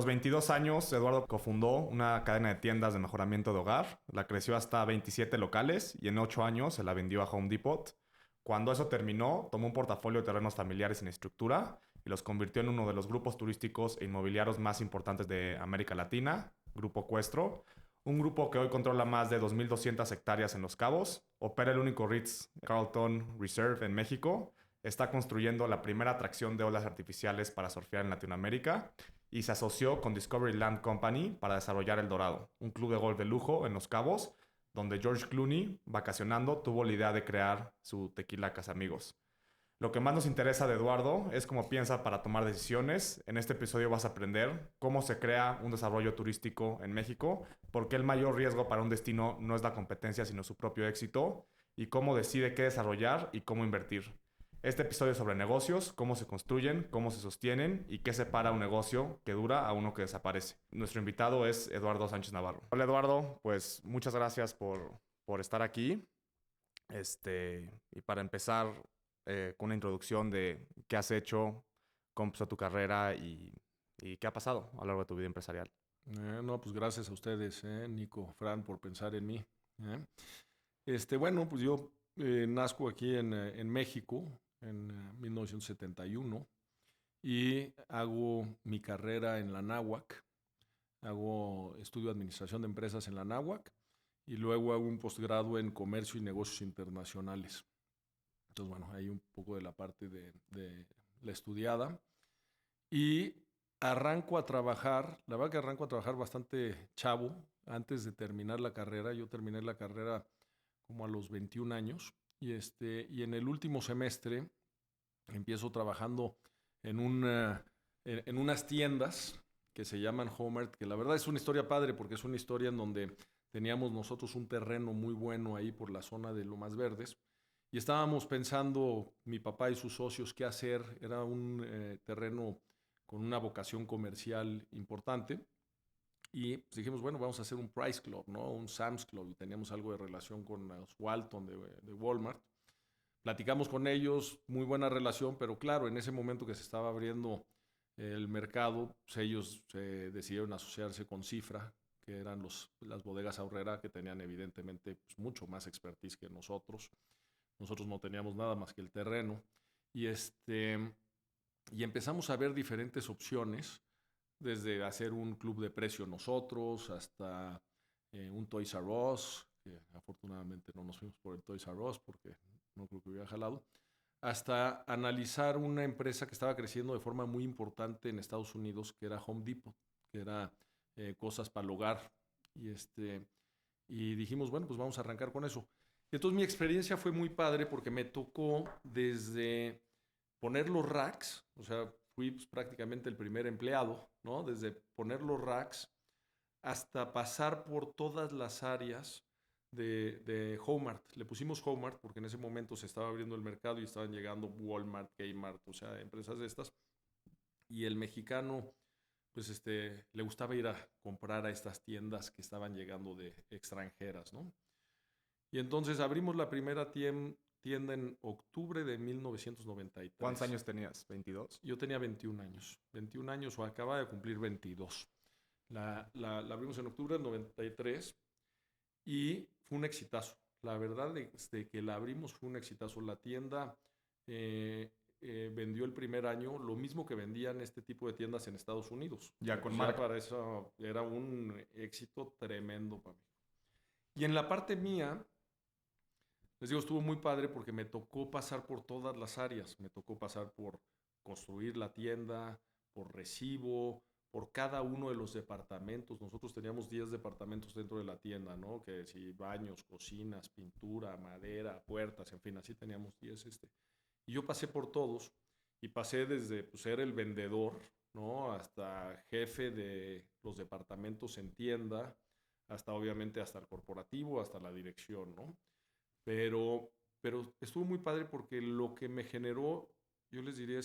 A los 22 años, Eduardo cofundó una cadena de tiendas de mejoramiento de hogar. La creció hasta 27 locales y en 8 años se la vendió a Home Depot. Cuando eso terminó, tomó un portafolio de terrenos familiares en estructura y los convirtió en uno de los grupos turísticos e inmobiliarios más importantes de América Latina, Grupo Cuestro. Un grupo que hoy controla más de 2.200 hectáreas en Los Cabos, opera el único Ritz-Carlton Reserve en México, está construyendo la primera atracción de olas artificiales para surfear en Latinoamérica y se asoció con Discovery Land Company para desarrollar El Dorado, un club de golf de lujo en Los Cabos, donde George Clooney, vacacionando, tuvo la idea de crear su Tequila Casamigos. Lo que más nos interesa de Eduardo es cómo piensa para tomar decisiones. En este episodio vas a aprender cómo se crea un desarrollo turístico en México, por qué el mayor riesgo para un destino no es la competencia, sino su propio éxito, y cómo decide qué desarrollar y cómo invertir. Este episodio es sobre negocios, cómo se construyen, cómo se sostienen y qué separa un negocio que dura a uno que desaparece. Nuestro invitado es Eduardo Sánchez Navarro. Hola Eduardo, pues muchas gracias por estar aquí. Y para empezar con una introducción de qué has hecho, cómo empezó tu carrera y qué ha pasado a lo largo de tu vida empresarial. No, pues gracias a ustedes, Nico, Fran, por pensar en mí. ¿eh? Bueno, pues yo nazco aquí en México en 1971 y hago mi carrera en la Anáhuac. Estudio Administración de Empresas en la Anáhuac y luego hago un posgrado en Comercio y Negocios Internacionales. Entonces, bueno, hay un poco de la parte de la estudiada. Y arranco a trabajar, la verdad que arranco a trabajar bastante chavo, antes de terminar la carrera. Yo terminé la carrera como a los 21 años y en el último semestre empiezo trabajando en, en unas tiendas que se llaman Homart, que la verdad es una historia padre porque es una historia en donde teníamos nosotros un terreno muy bueno ahí por la zona de Lomas Verdes y estábamos pensando, mi papá y sus socios, qué hacer. Era un terreno con una vocación comercial importante. Y pues dijimos, bueno, vamos a hacer un Price Club, ¿no? Un Sam's Club. Y teníamos algo de relación con los Walton de Walmart. Platicamos con ellos, muy buena relación, pero claro, en ese momento que se estaba abriendo el mercado, pues ellos decidieron asociarse con Cifra, que eran las bodegas Aurrera, que tenían evidentemente pues, mucho más expertise que nosotros. Nosotros no teníamos nada más que el terreno. Y, y empezamos a ver diferentes opciones, desde hacer un club de precio nosotros hasta un Toys R Us, que afortunadamente no nos fuimos por el Toys R Us porque no creo que hubiera jalado, hasta analizar una empresa que estaba creciendo de forma muy importante en Estados Unidos, que era Home Depot, que era cosas para el hogar. Y, y dijimos, bueno, pues vamos a arrancar con eso. Y entonces mi experiencia fue muy padre porque me tocó desde poner los racks, o sea, fui pues, prácticamente el primer empleado, ¿no? Desde poner los racks hasta pasar por todas las áreas de Homart. Le pusimos Homart porque en ese momento se estaba abriendo el mercado y estaban llegando Walmart, Kmart, o sea, empresas de estas. Y el mexicano, pues le gustaba ir a comprar a estas tiendas que estaban llegando de extranjeras, ¿no? Y entonces abrimos la primera tienda en octubre de ¿Cuántos 1993. años tenías? ¿22? Yo tenía 21 años. 21 años o acaba de cumplir 22. La abrimos en octubre del 93 y fue un exitazo. La verdad, desde que la abrimos fue un exitazo. La tienda vendió el primer año lo mismo que vendían este tipo de tiendas en Estados Unidos. Ya con Pues ya marca. para eso era un éxito tremendo para mí. Y en la parte mía, les digo, estuvo muy padre porque me tocó pasar por todas las áreas. Me tocó pasar por construir la tienda, por recibo, por cada uno de los departamentos. Nosotros teníamos 10 departamentos dentro de la tienda, ¿no? Que si baños, cocinas, pintura, madera, puertas, en fin, así teníamos 10. Y yo pasé por todos y pasé desde pues, ser el vendedor, ¿no? Hasta jefe de los departamentos en tienda, hasta obviamente hasta el corporativo, hasta la dirección, ¿no? Pero estuvo muy padre porque lo que me generó, yo les diría,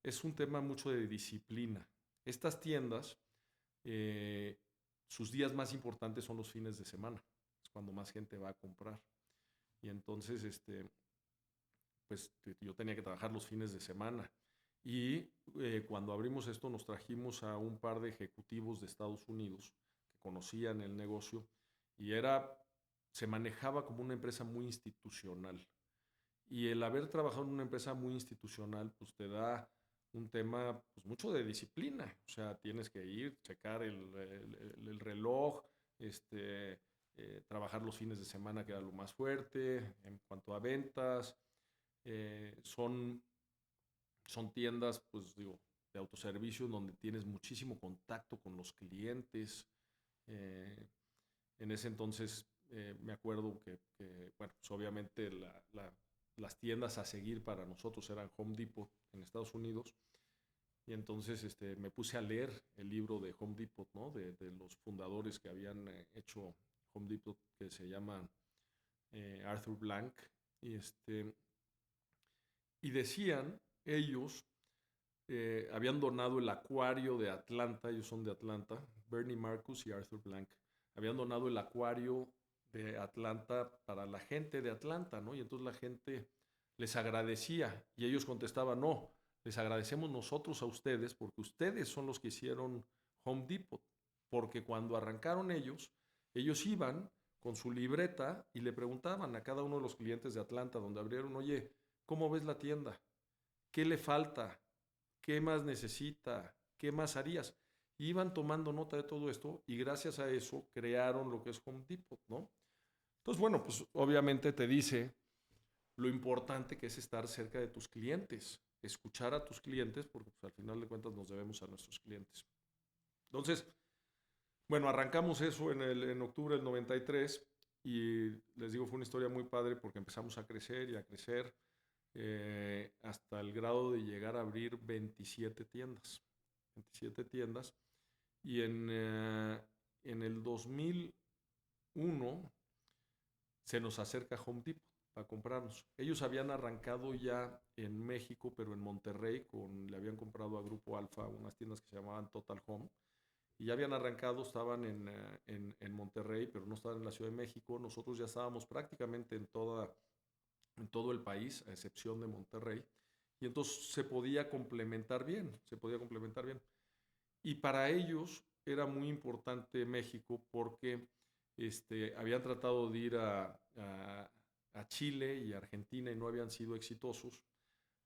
es un tema mucho de disciplina. Estas tiendas, eh, sus días más importantes son los fines de semana. Es cuando más gente va a comprar. Y entonces, pues yo tenía que trabajar los fines de semana. Y cuando abrimos esto nos trajimos a un par de ejecutivos de Estados Unidos que conocían el negocio y se manejaba como una empresa muy institucional. Y el haber trabajado en una empresa muy institucional, pues te da un tema, pues mucho de disciplina. O sea, tienes que ir, checar el reloj, trabajar los fines de semana, que era lo más fuerte. En cuanto a ventas, eh, son, son tiendas, pues digo, de autoservicio donde tienes muchísimo contacto con los clientes. Eh, en ese entonces me acuerdo bueno, pues obviamente las tiendas a seguir para nosotros eran Home Depot en Estados Unidos. Y entonces me puse a leer el libro de Home Depot, ¿no? De los fundadores que habían hecho Home Depot, que se llaman Arthur Blank. Y, y decían ellos, habían donado el acuario de Atlanta, ellos son de Atlanta, Bernie Marcus y Arthur Blank, habían donado el acuario de Atlanta para la gente de Atlanta, ¿no? Y entonces la gente les agradecía y ellos contestaban, no, les agradecemos nosotros a ustedes porque ustedes son los que hicieron Home Depot, porque cuando arrancaron ellos iban con su libreta y le preguntaban a cada uno de los clientes de Atlanta donde abrieron, oye, ¿cómo ves la tienda? ¿Qué le falta? ¿Qué más necesita? ¿Qué más harías? Y iban tomando nota de todo esto y gracias a eso crearon lo que es Home Depot, ¿no? Entonces, bueno, pues obviamente te dice lo importante que es estar cerca de tus clientes, escuchar a tus clientes, porque pues, al final de cuentas nos debemos a nuestros clientes. Entonces, bueno, arrancamos eso en octubre del 93 y les digo, fue una historia muy padre porque empezamos a crecer y a crecer hasta el grado de llegar a abrir 27 tiendas. 27 tiendas. Y en el 2001 se nos acerca Home Depot para comprarnos. Ellos habían arrancado ya en México, pero en Monterrey, le habían comprado a Grupo Alfa unas tiendas que se llamaban Total Home. Y ya habían arrancado, estaban en Monterrey, pero no estaban en la Ciudad de México. Nosotros ya estábamos prácticamente en todo el país, a excepción de Monterrey. Y entonces se podía complementar bien, se podía complementar bien. Y para ellos era muy importante México porque habían tratado de ir a Chile y Argentina y no habían sido exitosos.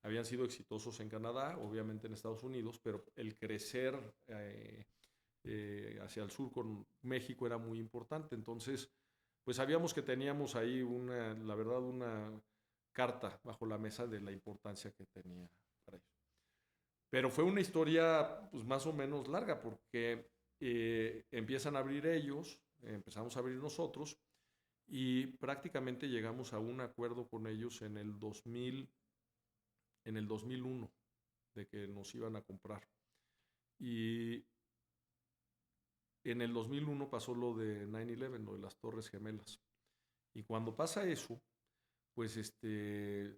Habían sido exitosos en Canadá, obviamente en Estados Unidos, pero el crecer hacia el sur con México era muy importante. Entonces, pues sabíamos que teníamos ahí la verdad, una carta bajo la mesa de la importancia que tenía para ellos. Pero fue una historia pues más o menos larga porque empiezan a abrir ellos, empezamos a abrir nosotros y prácticamente llegamos a un acuerdo con ellos en el 2001 de que nos iban a comprar. Y en el 2001 pasó lo de 9/11, lo de las Torres Gemelas. Y cuando pasa eso, pues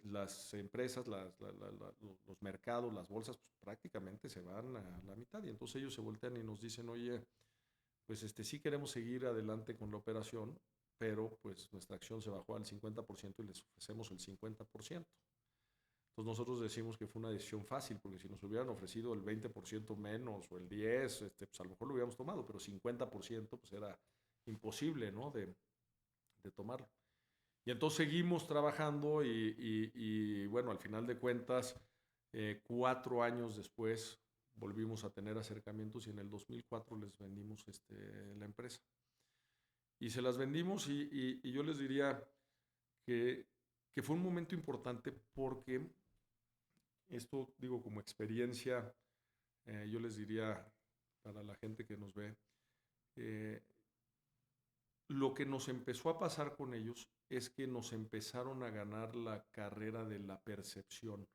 las empresas, los mercados, las bolsas, pues, prácticamente se van a la mitad. Y entonces ellos se voltean y nos dicen, oye, pues sí queremos seguir adelante con la operación, pero pues nuestra acción se bajó al 50% y les ofrecemos el 50%. Entonces nosotros decimos que fue una decisión fácil, porque si nos hubieran ofrecido el 20% menos o el 10%, pues a lo mejor lo hubiéramos tomado, pero 50% pues era imposible, ¿no? De tomarlo. Y entonces seguimos trabajando y bueno, al final de cuentas, 4 años después volvimos a tener acercamientos y en el 2004 les vendimos la empresa. Y se las vendimos y yo les diría que fue un momento importante porque esto, digo, como experiencia, yo les diría para la gente que nos ve, eh, lo que nos empezó a pasar con ellos es que nos empezaron a ganar la carrera de la percepción.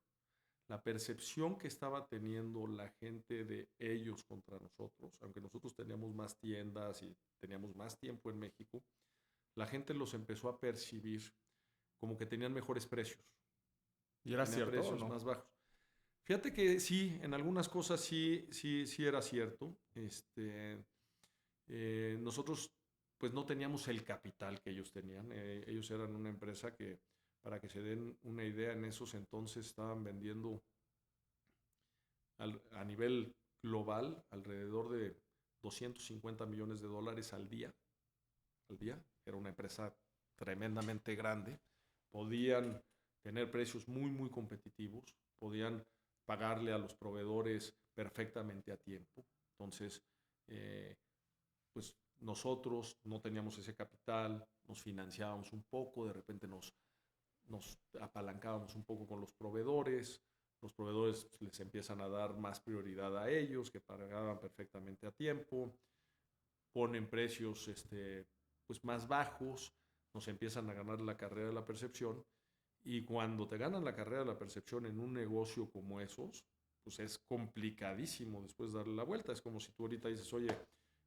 La percepción que estaba teniendo la gente de ellos contra nosotros, aunque nosotros teníamos más tiendas y teníamos más tiempo en México, la gente los empezó a percibir como que tenían mejores precios. ¿Y era Tenían cierto o precios no? más bajos. Fíjate que sí, en algunas cosas sí era cierto. Nosotros pues no teníamos el capital que ellos tenían. Ellos eran una empresa que, para que se den una idea, en esos entonces estaban vendiendo a nivel global alrededor de 250 millones de dólares al día. Era una empresa tremendamente grande. Podían tener precios muy, muy competitivos. Podían pagarle a los proveedores perfectamente a tiempo. Entonces, pues nosotros no teníamos ese capital, nos financiábamos un poco, de repente nos apalancábamos un poco con los proveedores pues, les empiezan a dar más prioridad a ellos, que pagaban perfectamente a tiempo, ponen precios pues más bajos, nos empiezan a ganar la carrera de la percepción, y cuando te ganan la carrera de la percepción en un negocio como esos, pues es complicadísimo después darle la vuelta. Es como si tú ahorita dices, oye,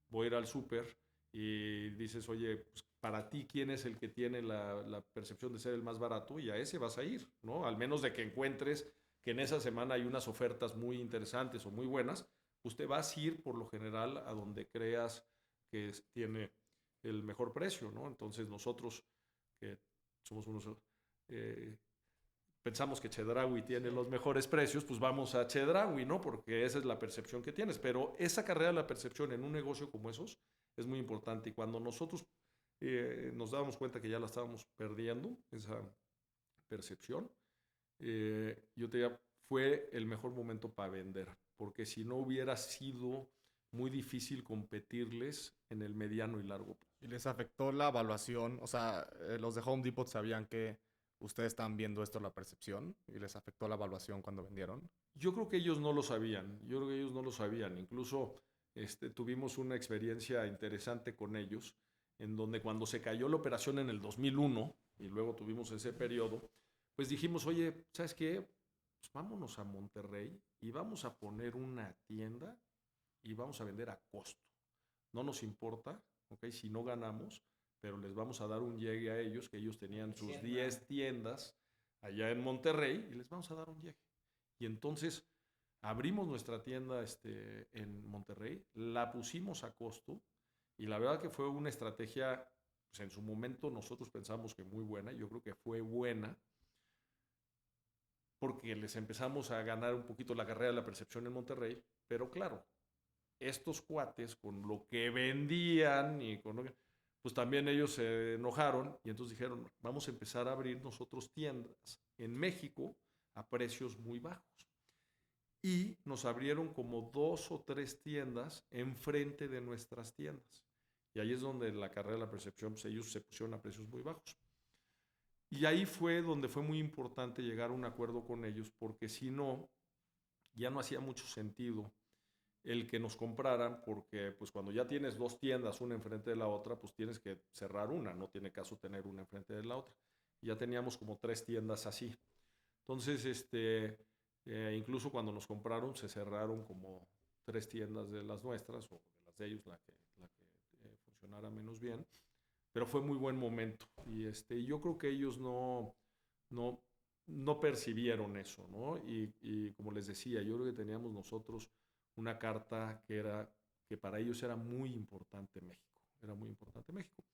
voy a ir al súper y dices, oye, pues para ti, ¿quién es el que tiene la percepción de ser el más barato? Y a ese vas a ir, ¿no? Al menos de que encuentres que en esa semana hay unas ofertas muy interesantes o muy buenas, pues te vas a ir por lo general a donde creas que tiene el mejor precio, ¿no? Entonces nosotros, que somos unos... Eh, pensamos que Chedraui tiene los mejores precios, pues vamos a Chedraui, ¿no? Porque esa es la percepción que tienes. Pero esa carrera de la percepción en un negocio como esos es muy importante. Y cuando nosotros nos dábamos cuenta que ya la estábamos perdiendo, esa percepción, yo te diría, fue el mejor momento para vender. Porque si no hubiera sido muy difícil competirles en el mediano y largo plazo. ¿Y les afectó la evaluación? O sea, los de Home Depot sabían que ustedes estaban viendo esto, la percepción, y les afectó la evaluación cuando vendieron. Yo creo que ellos no lo sabían. Yo creo que ellos no lo sabían. Incluso tuvimos una experiencia interesante con ellos, en donde cuando se cayó la operación en el 2001, y luego tuvimos ese periodo, pues dijimos, oye, ¿sabes qué? Pues vámonos a Monterrey y vamos a poner una tienda y vamos a vender a costo. No nos importa, ¿ok? Si no ganamos, pero les vamos a dar un llegue a ellos, que ellos tenían sus 10 tiendas allá en Monterrey, y les vamos a dar un llegue. Y entonces abrimos nuestra tienda en Monterrey, la pusimos a costo, y la verdad que fue una estrategia, pues en su momento nosotros pensamos que muy buena, yo creo que fue buena, porque les empezamos a ganar un poquito la carrera de la percepción en Monterrey, pero claro, estos cuates con lo que vendían y con lo que, pues también ellos se enojaron y entonces dijeron, vamos a empezar a abrir nosotros tiendas en México a precios muy bajos. Y nos abrieron como 2 o 3 tiendas enfrente de nuestras tiendas. Y ahí es donde la carrera de la percepción, pues ellos se pusieron a precios muy bajos. Y ahí fue donde fue muy importante llegar a un acuerdo con ellos, porque si no, ya no hacía mucho sentido el que nos compraran, porque pues cuando ya tienes 2 tiendas, una enfrente de la otra, pues tienes que cerrar una, no tiene caso tener una enfrente de la otra. Y ya teníamos como 3 tiendas así. Entonces, incluso cuando nos compraron, se cerraron como 3 tiendas de las nuestras, o de las de ellos, la que funcionara menos bien. Pero fue muy buen momento. Y yo creo que ellos no, no percibieron eso, ¿no? Y como les decía, yo creo que teníamos nosotros una carta que para ellos era muy importante México. Era muy importante México.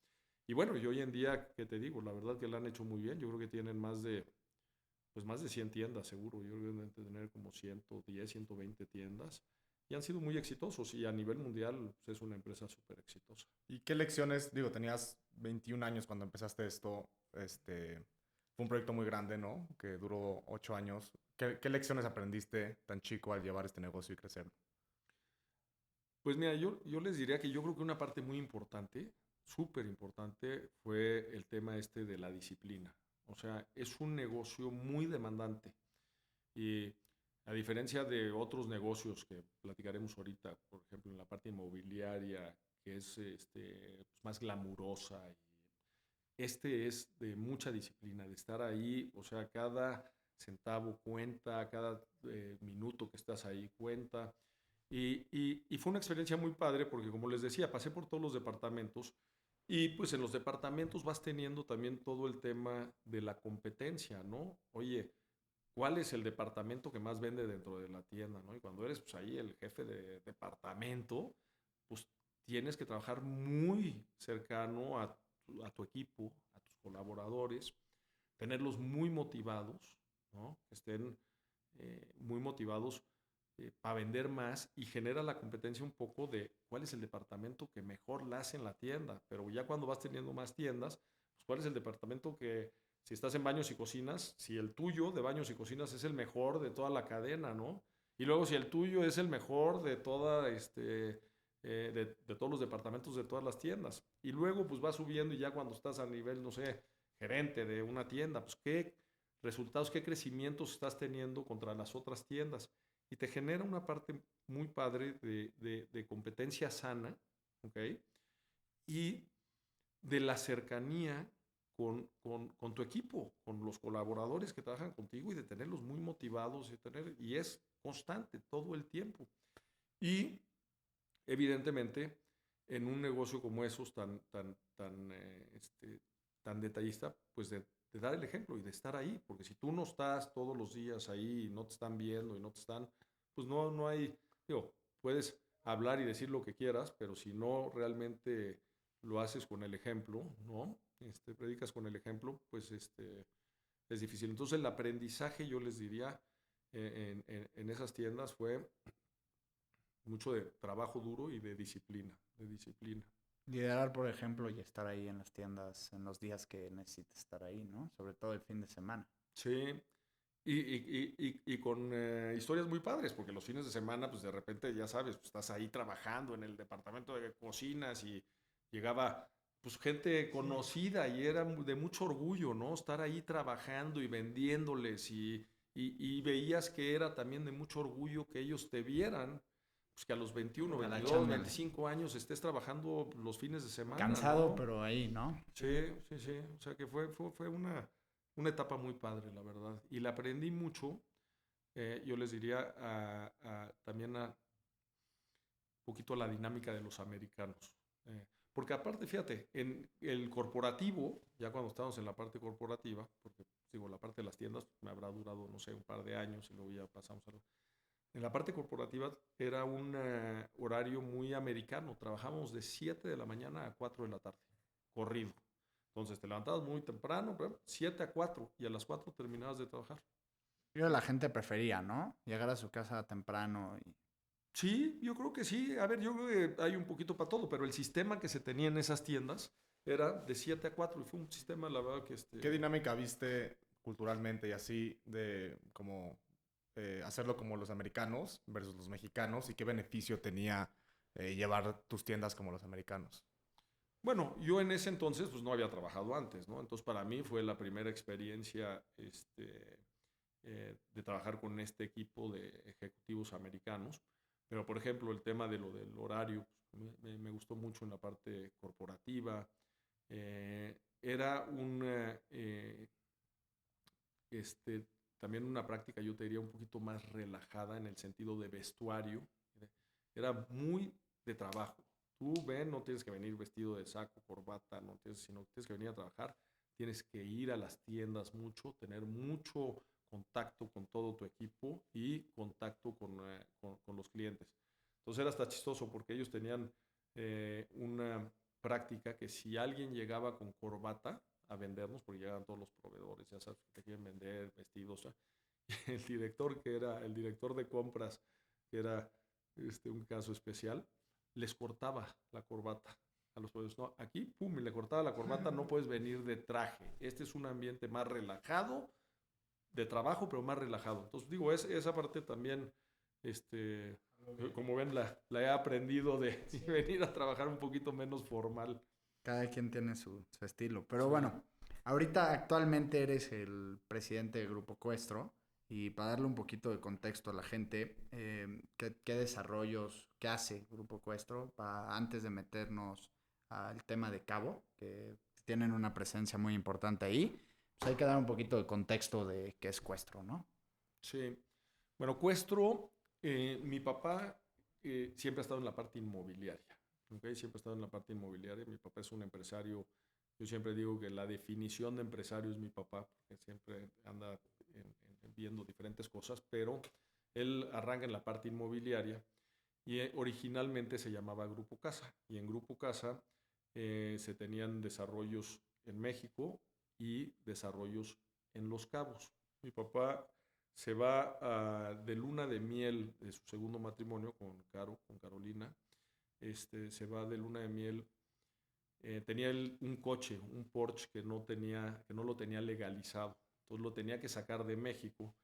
Y bueno, y hoy en día, ¿qué te digo? La verdad que lo han hecho muy bien. Yo creo que tienen más de 100 tiendas, seguro. Yo creo que deben tener como 110, 120 tiendas. Y han sido muy exitosos. Y a nivel mundial pues, es una empresa súper exitosa. ¿Y qué lecciones, digo, tenías 21 años cuando empezaste esto, fue un proyecto muy grande, ¿no? Que duró 8 años. ¿Qué lecciones aprendiste tan chico al llevar este negocio y crecer? Pues mira, yo les diría que yo creo que una parte muy importante, súper importante, fue el tema de la disciplina. O sea, es un negocio muy demandante. Y a diferencia de otros negocios que platicaremos ahorita, por ejemplo, en la parte inmobiliaria, que es pues, más glamurosa, este es de mucha disciplina, de estar ahí, o sea, cada centavo cuenta, cada minuto que estás ahí cuenta. Y fue una experiencia muy padre porque, como les decía, pasé por todos los departamentos y pues en los departamentos vas teniendo también todo el tema de la competencia, ¿no? Oye, ¿cuál es el departamento que más vende dentro de la tienda, ¿no? Y cuando eres pues ahí el jefe de departamento, pues tienes que trabajar muy cercano a tu equipo, a tus colaboradores, tenerlos muy motivados, ¿no? Que estén muy motivados para vender más y genera la competencia un poco de cuál es el departamento que mejor la hace en la tienda. Pero ya cuando vas teniendo más tiendas, pues cuál es el departamento que, si estás en baños y cocinas, si el tuyo de baños y cocinas es el mejor de toda la cadena, ¿no? Y luego si el tuyo es el mejor de toda, de todos los departamentos de todas las tiendas. Y luego pues vas subiendo y ya cuando estás a nivel, no sé, gerente de una tienda, pues qué resultados, qué crecimientos estás teniendo contra las otras tiendas. Y te genera una parte muy padre de competencia sana, ¿ok? Y de la cercanía con tu equipo, con los colaboradores que trabajan contigo y de tenerlos muy motivados y es constante todo el tiempo. Y evidentemente, en un negocio como esos tan detallista, pues de dar el ejemplo y de estar ahí, porque si tú no estás todos los días ahí y no te están viendo y no te están, pues no hay, digo, puedes hablar y decir lo que quieras, pero si no realmente lo haces con el ejemplo, ¿no? Predicas con el ejemplo, pues es difícil. Entonces el aprendizaje, yo les diría, en esas tiendas fue mucho de trabajo duro y de disciplina, de disciplina. Liderar, por ejemplo, y estar ahí en las tiendas en los días que necesites estar ahí, ¿no? Sobre todo el fin de semana. Sí, y con historias muy padres, porque los fines de semana, pues de repente, ya sabes, pues, estás ahí trabajando en el departamento de cocinas y llegaba pues gente conocida y era de mucho orgullo, ¿no? Estar ahí trabajando y vendiéndoles y veías que era también de mucho orgullo que ellos te vieran, pues que a los 21, A la 22, chamba. 25 años estés trabajando los fines de semana, Cansado, ¿no? pero ahí, ¿no? Sí, sí, sí. O sea que fue una etapa muy padre, la verdad. Y la aprendí mucho, yo les diría, también un poquito a la dinámica de los americanos. Porque aparte, fíjate, en el corporativo, ya cuando estábamos en la parte corporativa, porque digo, la parte de las tiendas me habrá durado, no sé, un par de años y luego ya pasamos a en la parte corporativa era un horario muy americano. Trabajábamos de 7 de la mañana a 4 de la tarde, corrido. Entonces te levantabas muy temprano, 7 a 4 y a las 4 terminabas de trabajar. Yo la gente prefería, ¿no? Llegar a su casa temprano y... Sí, yo creo que sí. A ver, yo creo que hay un poquito para todo, pero el sistema que se tenía en esas tiendas era de 7 a 4 y fue un sistema, la verdad, que ¿Qué dinámica viste culturalmente y así de como hacerlo como los americanos versus los mexicanos y qué beneficio tenía llevar tus tiendas como los americanos? Bueno, yo en ese entonces pues no había trabajado antes, ¿no? Entonces para mí fue la primera experiencia de trabajar con este equipo de ejecutivos americanos. Pero por ejemplo el tema de lo del horario pues, me gustó mucho en la parte corporativa. Era también una práctica, yo te diría, un poquito más relajada en el sentido de vestuario. Era muy de trabajo. Tú ven, no tienes que venir vestido de saco, corbata, no tienes, sino que tienes que venir a trabajar. Tienes que ir a las tiendas mucho, tener mucho contacto con todo tu equipo y contacto con los clientes. Entonces era hasta chistoso porque ellos tenían una práctica que si alguien llegaba con corbata a vendernos, porque llegaban todos los proveedores, ya sabes, que te quieren vender vestidos, ¿eh? El director, que era el director de compras, que era un caso especial, les cortaba la corbata a los proveedores. No, aquí, pum, y le cortaba la corbata, no puedes venir de traje. Este es un ambiente más relajado, de trabajo, pero más relajado. Entonces, digo, esa parte también, como ven, la he aprendido de venir a trabajar un poquito menos formal. Cada quien tiene su estilo. Pero Sí. bueno, ahorita actualmente eres el presidente del Grupo Cuestro. Y para darle un poquito de contexto a la gente, ¿qué desarrollos, qué hace Grupo Cuestro antes de meternos al tema de Cabo, que tienen una presencia muy importante ahí? Pues hay que dar un poquito de contexto de qué es Cuestro, ¿no? Sí. Bueno, Cuestro, mi papá siempre ha estado en la parte inmobiliaria. ¿Okay? Siempre ha estado en la parte inmobiliaria. Mi papá es un empresario. Yo siempre digo que la definición de empresario es mi papá, porque siempre anda viendo diferentes cosas, pero él arranca en la parte inmobiliaria y originalmente se llamaba Grupo Casa. Y en Grupo Casa se tenían desarrollos en México y desarrollos en Los Cabos. Mi papá se va de luna de miel de su segundo matrimonio con Carolina. Se va de luna de miel. Tenía él un coche, un Porsche que no lo tenía legalizado. Entonces lo tenía que sacar de México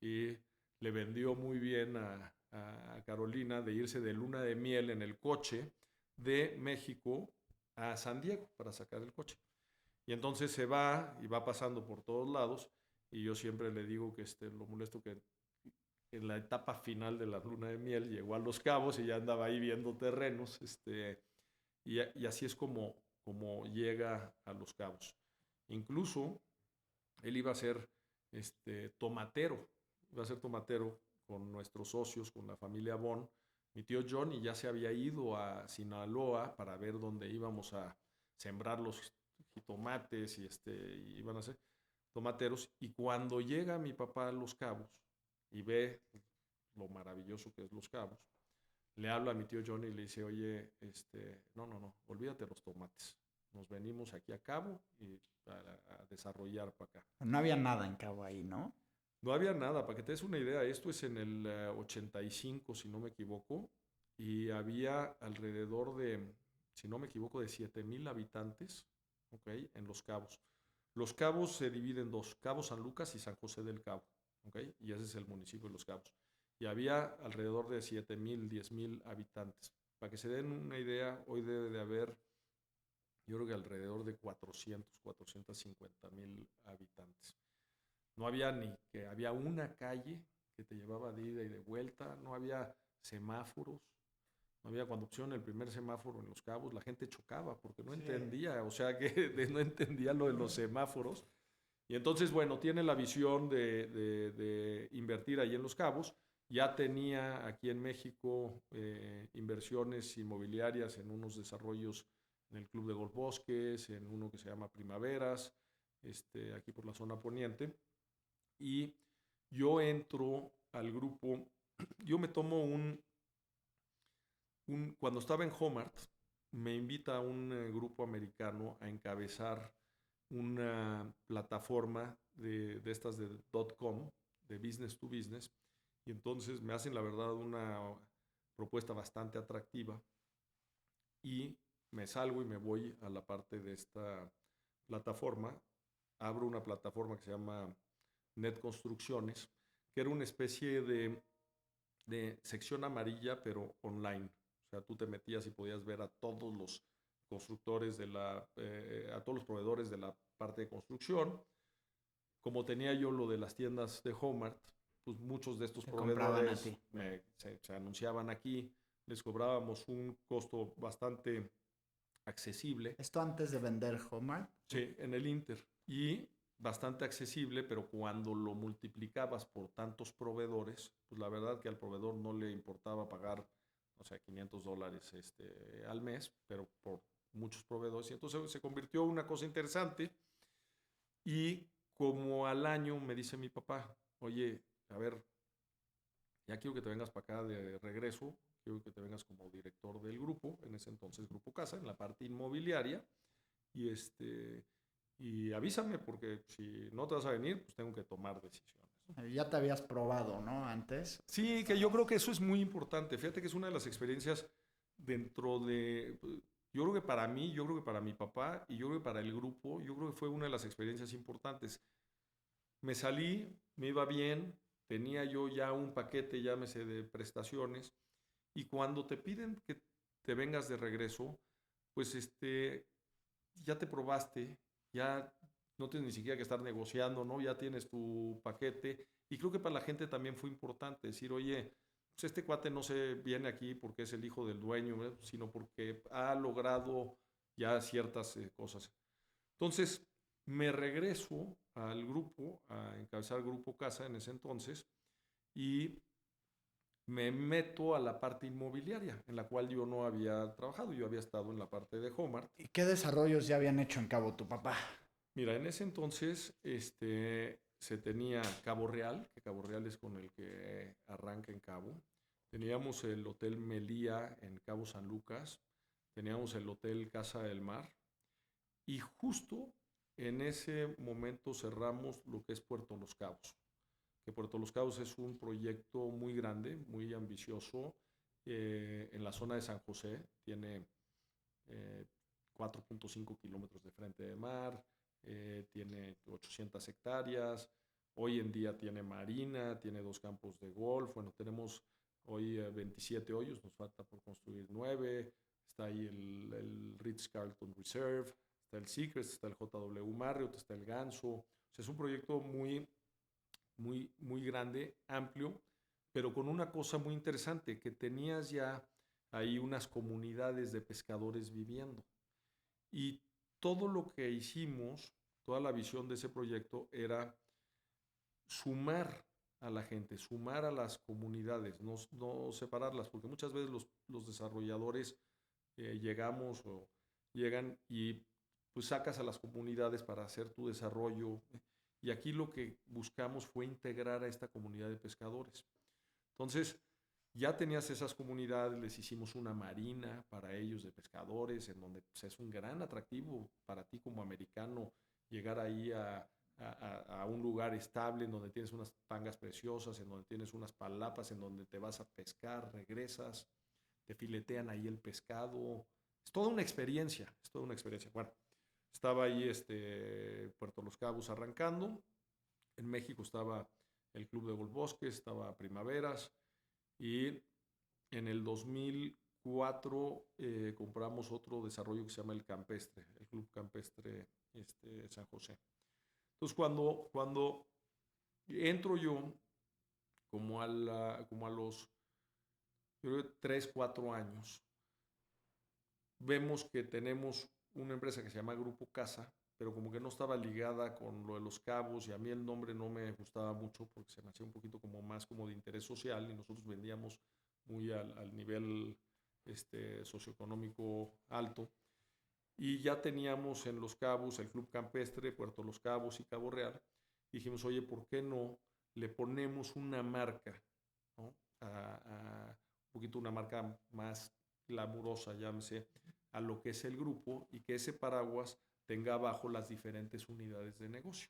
y le vendió muy bien a Carolina de irse de luna de miel en el coche de México a San Diego para sacar el coche. Y entonces se va y va pasando por todos lados y yo siempre le digo que lo molesto que en la etapa final de la luna de miel llegó a Los Cabos y ya andaba ahí viendo terrenos, y así es como llega a Los Cabos. Incluso él iba a ser tomatero, con nuestros socios, con la familia Bon. Mi tío Johnny ya se había ido a Sinaloa para ver dónde íbamos a sembrar los jitomates y iban a ser tomateros. Y cuando llega mi papá a Los Cabos y ve lo maravilloso que es Los Cabos, le habla a mi tío Johnny y le dice, oye, no, olvídate los tomates. Nos venimos aquí a Cabo y a desarrollar para acá. No había nada en Cabo ahí, ¿no? No había nada, para que te des una idea, esto es en el 85, si no me equivoco, y había alrededor de, si no me equivoco, de 7,000 habitantes, ¿okay? En Los Cabos. Los Cabos se dividen en dos, Cabo San Lucas y San José del Cabo, ¿okay? Y ese es el municipio de Los Cabos. Y había alrededor de 7,000, 10,000 habitantes. Para que se den una idea, hoy debe de haber, yo creo que alrededor de 450,000 habitantes. No había había una calle que te llevaba de ida y de vuelta, no había semáforos, no había, cuando pusieron el primer semáforo en Los Cabos, la gente chocaba porque no entendía, o sea que no entendía lo de los semáforos. Y entonces, bueno, tiene la visión de invertir ahí en Los Cabos. Ya tenía aquí en México inversiones inmobiliarias en unos desarrollos en el Club de Golf Bosques, en uno que se llama Primaveras, aquí por la zona poniente. Y yo entro al grupo, yo me tomo cuando estaba en Homart, me invita a un grupo americano a encabezar una plataforma de estas de .com, de business to business, y entonces me hacen la verdad una propuesta bastante atractiva y me salgo y me voy a la parte de esta plataforma, abro una plataforma que se llama Net Construcciones, que era una especie de sección amarilla, pero online. O sea, tú te metías y podías ver a todos los constructores a todos los proveedores de la parte de construcción. Como tenía yo lo de las tiendas de Homart, pues muchos de estos proveedores se anunciaban aquí, les cobrábamos un costo bastante accesible. ¿Esto antes de vender Homart? Sí, en el Inter. Y bastante accesible, pero cuando lo multiplicabas por tantos proveedores, pues la verdad que al proveedor no le importaba pagar, o sea, $500 al mes, pero por muchos proveedores. Y entonces se convirtió en una cosa interesante. Y como al año me dice mi papá, oye, a ver, ya quiero que te vengas para acá de regreso, quiero que te vengas como director del grupo, en ese entonces Grupo Casa, en la parte inmobiliaria, y avísame porque si no te vas a venir, pues tengo que tomar decisiones. Ya te habías probado, ¿no? Antes. Sí, que yo creo que eso es muy importante. Fíjate que es una de las experiencias dentro de, yo creo que para mí, yo creo que para mi papá y yo creo que para el grupo, yo creo que fue una de las experiencias importantes. Me salí, me iba bien, tenía yo ya un paquete, llámese, de prestaciones, y cuando te piden que te vengas de regreso, pues ya te probaste, ya no tienes ni siquiera que estar negociando, ¿no? Ya tienes tu paquete. Y creo que para la gente también fue importante decir, oye, pues este cuate no se viene aquí porque es el hijo del dueño, ¿verdad? Sino porque ha logrado ya ciertas cosas. Entonces, me regreso al grupo, a encabezar el Grupo Casa en ese entonces, y me meto a la parte inmobiliaria, en la cual yo no había trabajado. Yo había estado en la parte de Homart. ¿Y qué desarrollos ya habían hecho en Cabo tu papá? Mira, en ese entonces se tenía Cabo Real, que Cabo Real es con el que arranca en Cabo. Teníamos el Hotel Melía en Cabo San Lucas. Teníamos el Hotel Casa del Mar. Y justo en ese momento cerramos lo que es Puerto Los Cabos. que Puerto Los Cabos es un proyecto muy grande, muy ambicioso, en la zona de San José. Tiene 4.5 kilómetros de frente de mar, tiene 800 hectáreas, hoy en día tiene marina, tiene 2 campos de golf, bueno, tenemos hoy 27 hoyos, nos falta por construir 9, está ahí el Ritz-Carlton Reserve, está el Secrets, está el JW Marriott, está el Ganso. O sea, es un proyecto muy grande, amplio, pero con una cosa muy interesante, que tenías ya ahí unas comunidades de pescadores viviendo. Y todo lo que hicimos, toda la visión de ese proyecto era sumar a la gente, sumar a las comunidades, no separarlas, porque muchas veces los desarrolladores llegamos o llegan y pues sacas a las comunidades para hacer tu desarrollo. Y aquí lo que buscamos fue integrar a esta comunidad de pescadores. Entonces, ya tenías esas comunidades, les hicimos una marina para ellos de pescadores, en donde pues, es un gran atractivo para ti como americano llegar ahí a un lugar estable, en donde tienes unas tangas preciosas, en donde tienes unas palapas, en donde te vas a pescar, regresas, te filetean ahí el pescado. Es toda una experiencia, es toda una experiencia. Bueno, estaba ahí Puerto Los Cabos arrancando, en México estaba el Club de Golf Bosques, estaba Primaveras, y en el 2004 compramos otro desarrollo que se llama el Campestre, el Club Campestre San José. Entonces, cuando entro yo, como a los yo creo, 3, 4 años, vemos que tenemos una empresa que se llama Grupo Casa, pero como que no estaba ligada con lo de Los Cabos, y a mí el nombre no me gustaba mucho porque se me hacía un poquito como más como de interés social, y nosotros vendíamos muy al nivel socioeconómico alto. Y ya teníamos en Los Cabos el Club Campestre, Puerto Los Cabos y Cabo Real. Dijimos, oye, ¿por qué no le ponemos una marca, ¿no? Un poquito una marca más glamurosa, llámese, a lo que es el grupo, y que ese paraguas tenga abajo las diferentes unidades de negocio.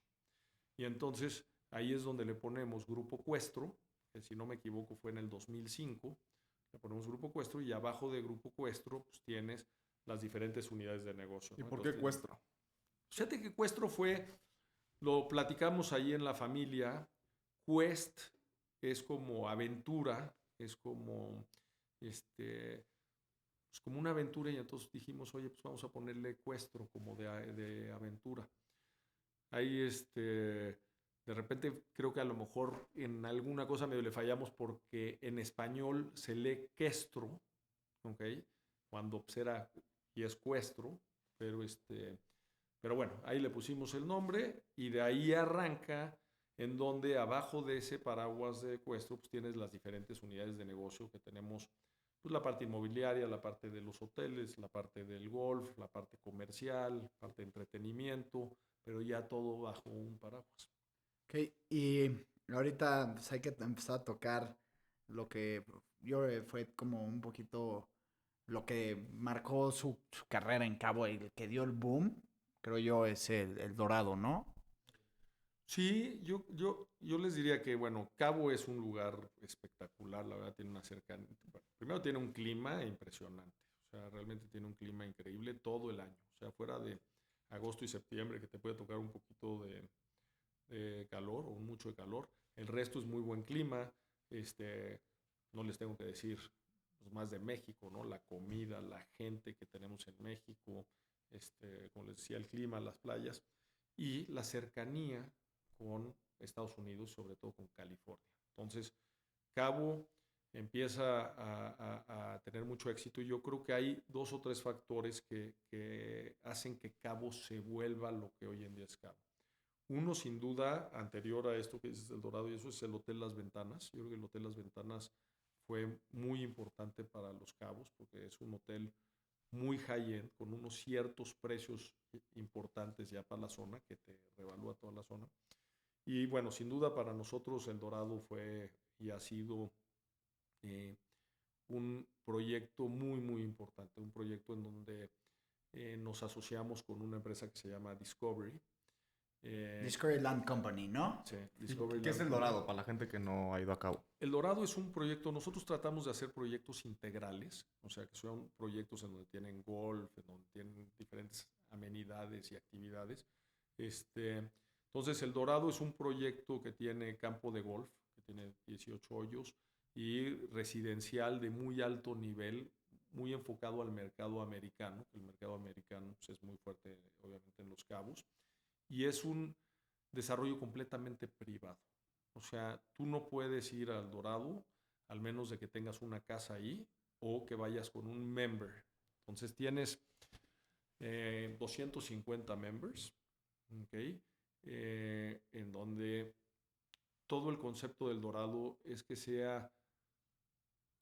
Y entonces ahí es donde le ponemos Grupo Cuestro, que si no me equivoco fue en el 2005, le ponemos Grupo Cuestro, y abajo de Grupo Cuestro pues tienes las diferentes unidades de negocio, ¿Y ¿no? por qué Cuestro? Fíjate que Cuestro lo platicamos ahí en la familia. Quest es como aventura, es como pues como una aventura, y entonces dijimos, oye, pues vamos a ponerle Cuestro como de aventura. Ahí de repente creo que a lo mejor en alguna cosa medio le fallamos, porque en español se lee Questro, ¿ok? Cuando pues era y es Cuestro, pero bueno, ahí le pusimos el nombre, y de ahí arranca, en donde abajo de ese paraguas de Cuestro pues tienes las diferentes unidades de negocio que tenemos, pues la parte inmobiliaria, la parte de los hoteles, la parte del golf, la parte comercial, parte de entretenimiento, pero ya todo bajo un paraguas. Ok, y ahorita pues, hay que empezar a tocar lo que yo fue como un poquito lo que marcó su carrera en Cabo, el que dio el boom, creo yo, es el Dorado, ¿no? Sí, yo les diría que, bueno, Cabo es un lugar espectacular, la verdad tiene una cercanía. Bueno, primero tiene un clima impresionante, o sea, realmente tiene un clima increíble todo el año, o sea, fuera de agosto y septiembre, que te puede tocar un poquito de calor o mucho de calor, el resto es muy buen clima. No les tengo que decir pues, más de México, ¿no? La comida, la gente que tenemos en México, como les decía, el clima, las playas, y la cercanía con Estados Unidos, sobre todo con California. Entonces, Cabo empieza a tener mucho éxito, y yo creo que hay 2 o 3 factores que hacen que Cabo se vuelva lo que hoy en día es Cabo. Uno, sin duda, anterior a esto que dices del Dorado, y eso es el Hotel Las Ventanas. Yo creo que el Hotel Las Ventanas fue muy importante para Los Cabos, porque es un hotel muy high-end, con unos ciertos precios importantes ya para la zona, que te revalúa toda la zona. Y bueno, sin duda para nosotros el Dorado fue y ha sido un proyecto muy importante, un proyecto en donde nos asociamos con una empresa que se llama Discovery, Discovery Land Company, ¿no? Sí, Discovery ¿Qué es Land el Company. Dorado para la gente que no ha ido a cabo? El Dorado es un proyecto, nosotros tratamos de hacer proyectos integrales, o sea, que son proyectos en donde tienen golf, en donde tienen diferentes amenidades y actividades. Entonces, el Dorado es un proyecto que tiene campo de golf, que tiene 18 hoyos, y residencial de muy alto nivel, muy enfocado al mercado americano. El mercado americano pues, es muy fuerte, obviamente, en Los Cabos, y es un desarrollo completamente privado. O sea, tú no puedes ir al Dorado al menos de que tengas una casa ahí o que vayas con un member. Entonces tienes 250 members, ¿okay? En donde todo el concepto del Dorado es que sea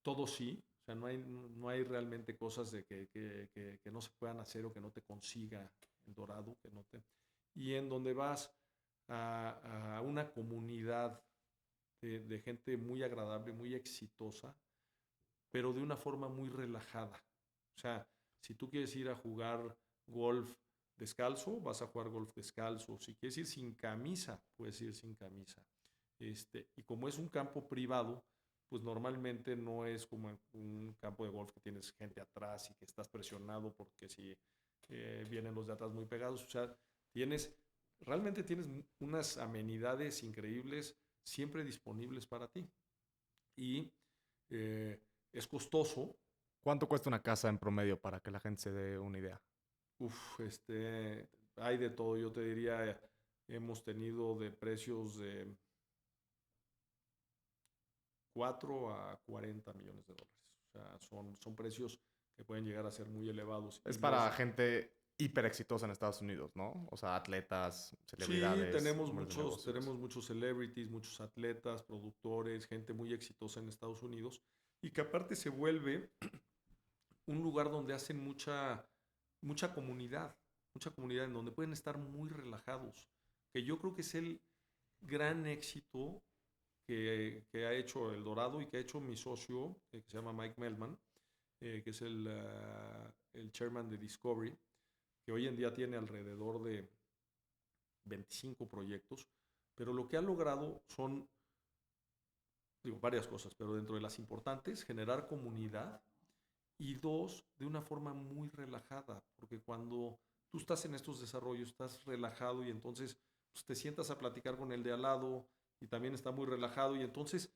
todo sí. O sea, no hay realmente cosas de que no se puedan hacer o que no te consiga el Dorado. Y en donde vas a una comunidad de gente muy agradable, muy exitosa, pero de una forma muy relajada. O sea, si tú quieres ir a jugar golf descalzo, vas a jugar golf descalzo. Si quieres ir sin camisa, puedes ir sin camisa. Y como es un campo privado, pues normalmente no es como un campo de golf que tienes gente atrás y que estás presionado porque si vienen los de atrás muy pegados. O sea, realmente tienes unas amenidades increíbles siempre disponibles para ti. Y es costoso. ¿Cuánto cuesta una casa en promedio para que la gente se dé una idea? Hay de todo. Yo te diría, hemos tenido de precios de 4 a 40 millones de dólares. O sea, son precios que pueden llegar a ser muy elevados. Es para gente hiper exitosa en Estados Unidos, ¿no? O sea, atletas, Sí, celebridades, hombres de negocios. tenemos muchos celebrities, muchos atletas, productores, gente muy exitosa en Estados Unidos y que aparte se vuelve un lugar donde hacen mucha comunidad en donde pueden estar muy relajados, que yo creo que es el gran éxito que ha hecho El Dorado y que ha hecho mi socio, que se llama Mike Melman, que es el chairman de Discovery, que hoy en día tiene alrededor de 25 proyectos, pero lo que ha logrado son, digo, varias cosas, pero dentro de las importantes, generar comunidad y dos, de una forma muy relajada, porque cuando tú estás en estos desarrollos, estás relajado y entonces pues, te sientas a platicar con el de al lado y también está muy relajado y entonces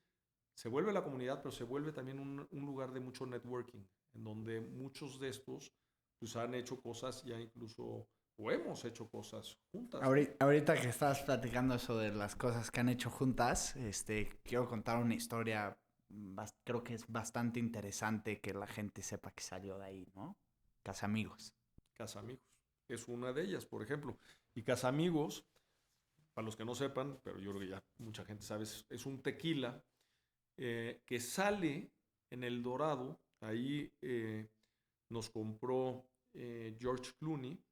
se vuelve la comunidad, pero se vuelve también un lugar de mucho networking, en donde muchos de estos pues han hecho cosas ya incluso, o hemos hecho cosas juntas. Ahorita que estabas platicando eso de las cosas que han hecho juntas, quiero contar una historia, creo que es bastante interesante que la gente sepa que salió de ahí, ¿no? Casamigos. Casamigos es una de ellas, por ejemplo. Y Casamigos, para los que no sepan, pero yo creo que ya mucha gente sabe, es un tequila que sale en El Dorado. Ahí nos compró George Clooney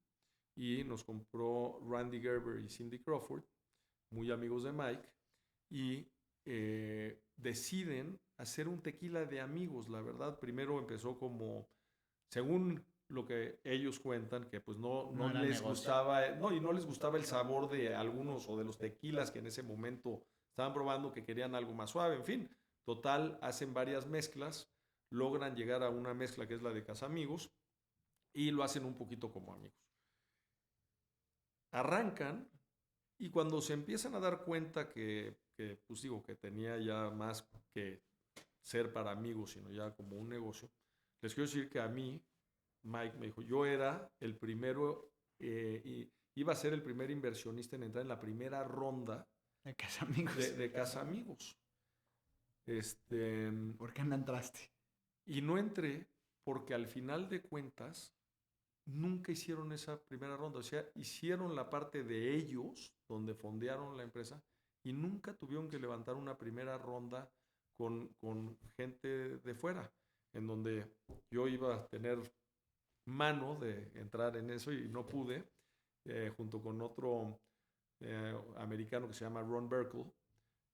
y nos compró Randy Gerber y Cindy Crawford, muy amigos de Mike, y deciden hacer un tequila de amigos. La verdad, primero empezó como, según lo que ellos cuentan, que pues no les gustaba, y no les gustaba el sabor de algunos o de los tequilas que en ese momento estaban probando, que querían algo más suave, en fin. Total, hacen varias mezclas, logran llegar a una mezcla que es la de Casamigos y lo hacen un poquito como amigos. Arrancan y cuando se empiezan a dar cuenta pues digo, que tenía ya más que ser para amigos, sino ya como un negocio, les quiero decir que a mí, Mike me dijo, yo era el primero, iba a ser el primer inversionista en entrar en la primera ronda de Casamigos. De Casamigos. ¿Por qué no entraste? Y no entré porque al final de cuentas nunca hicieron esa primera ronda. O sea, hicieron la parte de ellos, donde fondearon la empresa, y nunca tuvieron que levantar una primera ronda con gente de fuera, en donde yo iba a tener mano de entrar en eso y no pude, junto con otro americano que se llama Ron Burkle,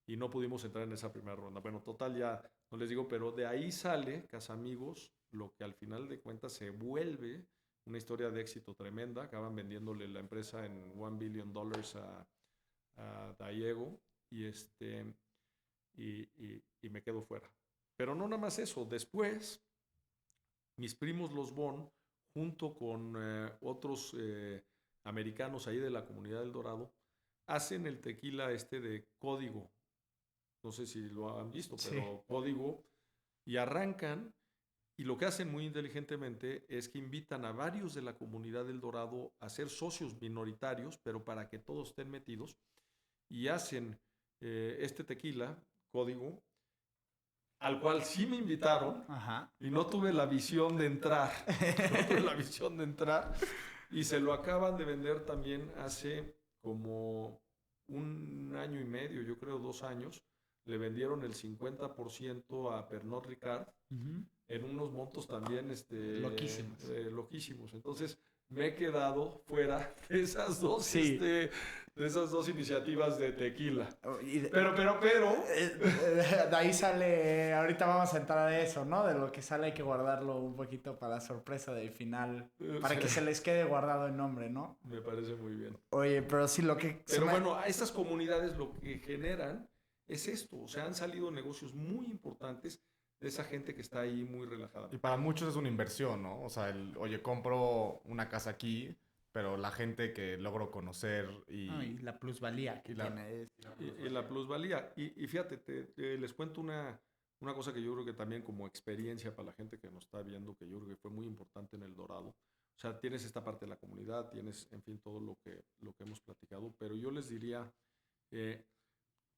y no pudimos entrar en esa primera ronda. Bueno, total, ya no les digo, pero de ahí sale Casamigos, lo que al final de cuentas se vuelve una historia de éxito tremenda. Acaban vendiéndole la empresa en $1 billion a Diageo y me quedo fuera. Pero no nada más eso. Después, mis primos los Bon, junto con otros americanos ahí de la comunidad del Dorado, hacen el tequila de Código. No sé si lo han visto, pero sí. Código. Y arrancan, y lo que hacen muy inteligentemente es que invitan a varios de la comunidad del Dorado a ser socios minoritarios, pero para que todos estén metidos, y hacen este tequila, Código, al cual sí me invitaron. Ajá. Y no tuve la visión de entrar. Y se lo acaban de vender también hace como 1 año y medio, yo creo 2 años. Le vendieron el 50% a Pernod Ricard en unos montos también loquísimos. Entonces me he quedado fuera de esas dos, sí. De esas dos iniciativas de tequila. Pero. De ahí sale, ahorita vamos a entrar a eso, ¿no? De lo que sale hay que guardarlo un poquito para la sorpresa del final, para que se les quede guardado el nombre, ¿no? Me parece muy bien. Oye, pero sí lo que... Pero bueno, a estas comunidades lo que generan es esto. O sea, han salido negocios muy importantes de esa gente que está ahí muy relajada. Y para muchos es una inversión, ¿no? O sea, oye, compro una casa aquí, pero la gente que logro conocer y la plusvalía que tiene. Y la plusvalía. Y fíjate, les cuento una cosa que yo creo que también como experiencia para la gente que nos está viendo, que yo creo que fue muy importante en El Dorado. O sea, tienes esta parte de la comunidad, tienes, en fin, todo lo que hemos platicado, pero yo les diría,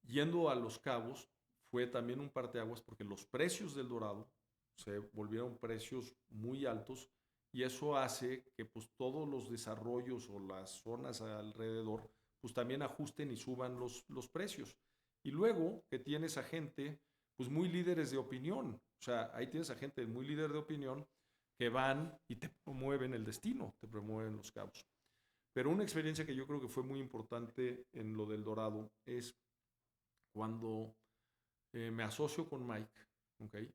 yendo a Los Cabos, fue también un parteaguas porque los precios del Dorado se volvieron precios muy altos y eso hace que pues todos los desarrollos o las zonas alrededor pues también ajusten y suban los precios. Y luego que tienes a gente pues muy líderes de opinión, o sea, ahí tienes a gente muy líder de opinión que van y te promueven el destino, te promueven Los Cabos. Pero una experiencia que yo creo que fue muy importante en lo del Dorado es cuando me asocio con Mike, ¿okay?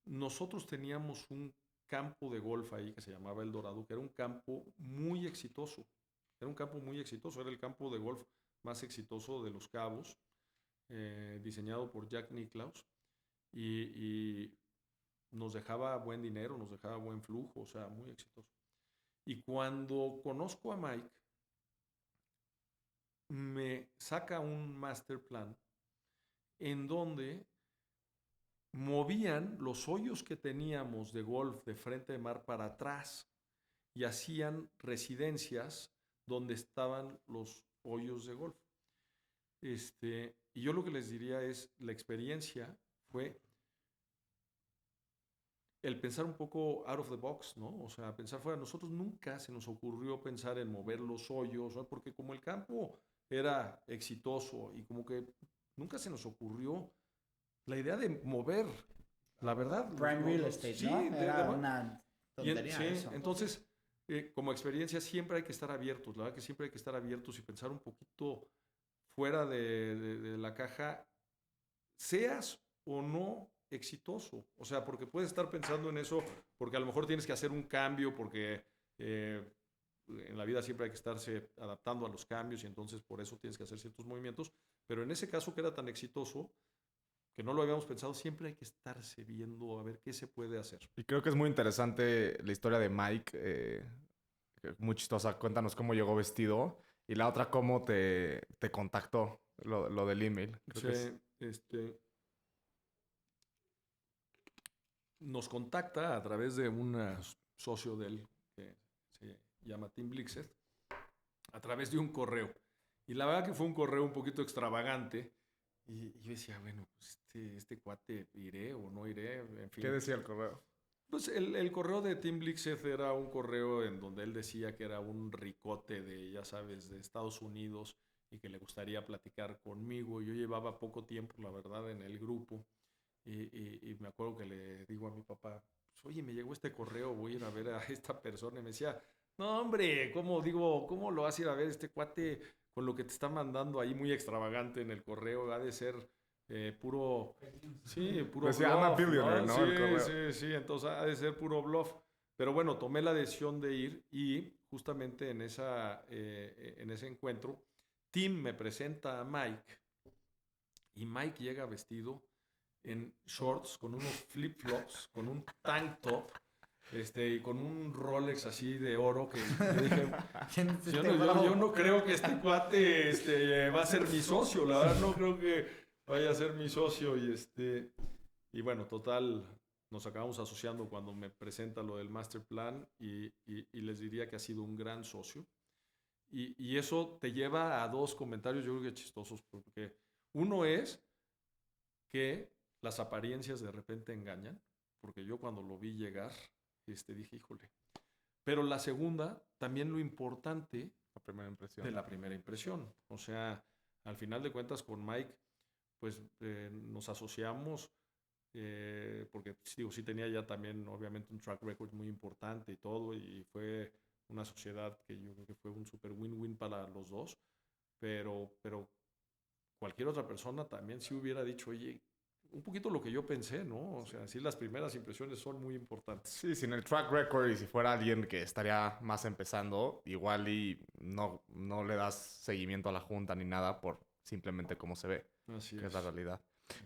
Nosotros teníamos un campo de golf ahí que se llamaba El Dorado, que era un campo muy exitoso. Era el campo de golf más exitoso de Los Cabos, diseñado por Jack Nicklaus, y nos dejaba buen dinero, nos dejaba buen flujo, o sea, muy exitoso. Y cuando conozco a Mike, me saca un master plan en donde movían los hoyos que teníamos de golf de frente de mar para atrás y hacían residencias donde estaban los hoyos de golf. Y yo lo que les diría es, la experiencia fue el pensar un poco out of the box, ¿no? O sea, pensar fuera. Nosotros nunca se nos ocurrió pensar en mover los hoyos, ¿no? Porque como el campo era exitoso y como que nunca se nos ocurrió la idea de mover, la verdad. Prime real estate, sí, ¿no? Era una tontería sí, eso. Entonces, como experiencia siempre hay que estar abiertos, la verdad que siempre hay que estar abiertos y pensar un poquito fuera de la caja, seas o no exitoso. O sea, porque puedes estar pensando en eso, porque a lo mejor tienes que hacer un cambio, porque en la vida siempre hay que estarse adaptando a los cambios y entonces por eso tienes que hacer ciertos movimientos. Pero en ese caso que era tan exitoso, que no lo habíamos pensado, siempre hay que estarse viendo a ver qué se puede hacer. Y creo que es muy interesante la historia de Mike, muy chistosa. Cuéntanos cómo llegó vestido y la otra cómo te contactó, lo del email. Creo que nos contacta a través de un socio de él que se llama Tim Blixeth, a través de un correo. Y la verdad que fue un correo un poquito extravagante. Y yo decía, bueno, pues este cuate, ¿iré o no iré? En fin. ¿Qué decía el correo? Pues el correo de Tim Blixeth era un correo en donde él decía que era un ricote de, ya sabes, de Estados Unidos y que le gustaría platicar conmigo. Yo llevaba poco tiempo, la verdad, en el grupo y me acuerdo que le digo a mi papá, pues, oye, me llegó este correo, voy a ir a ver a esta persona. Y me decía, no, hombre, ¿cómo lo vas a ir a ver este cuate con lo que te está mandando ahí muy extravagante en el correo? Ha de ser puro... Sí, puro pues bluff. I'm a billionaire, ¿no? Sí, entonces ha de ser puro bluff. Pero bueno, tomé la decisión de ir y justamente en ese encuentro, Tim me presenta a Mike y Mike llega vestido en shorts, con unos flip-flops, con un tank top, y con un Rolex así de oro que yo dije, yo no creo que este cuate va a ser mi socio, la verdad no creo que vaya a ser mi socio y bueno, total, nos acabamos asociando cuando me presenta lo del master plan y les diría que ha sido un gran socio. Y eso te lleva a dos comentarios, yo creo que chistosos, porque uno es que las apariencias de repente engañan, porque yo cuando lo vi llegar, dije, híjole. Pero la segunda, también lo importante La primera impresión. de la primera impresión. O sea, al final de cuentas con Mike, pues nos asociamos, porque digo, sí tenía ya también obviamente un track record muy importante y todo, y fue una sociedad que yo creo que fue un super win-win para los dos, pero cualquier otra persona también sí hubiera dicho, oye, un poquito lo que yo pensé, ¿no? O sea, sí las primeras impresiones son muy importantes. Sí, sin el track record y si fuera alguien que estaría más empezando, igual y no le das seguimiento a la junta ni nada por simplemente cómo se ve, Así que es es. la realidad.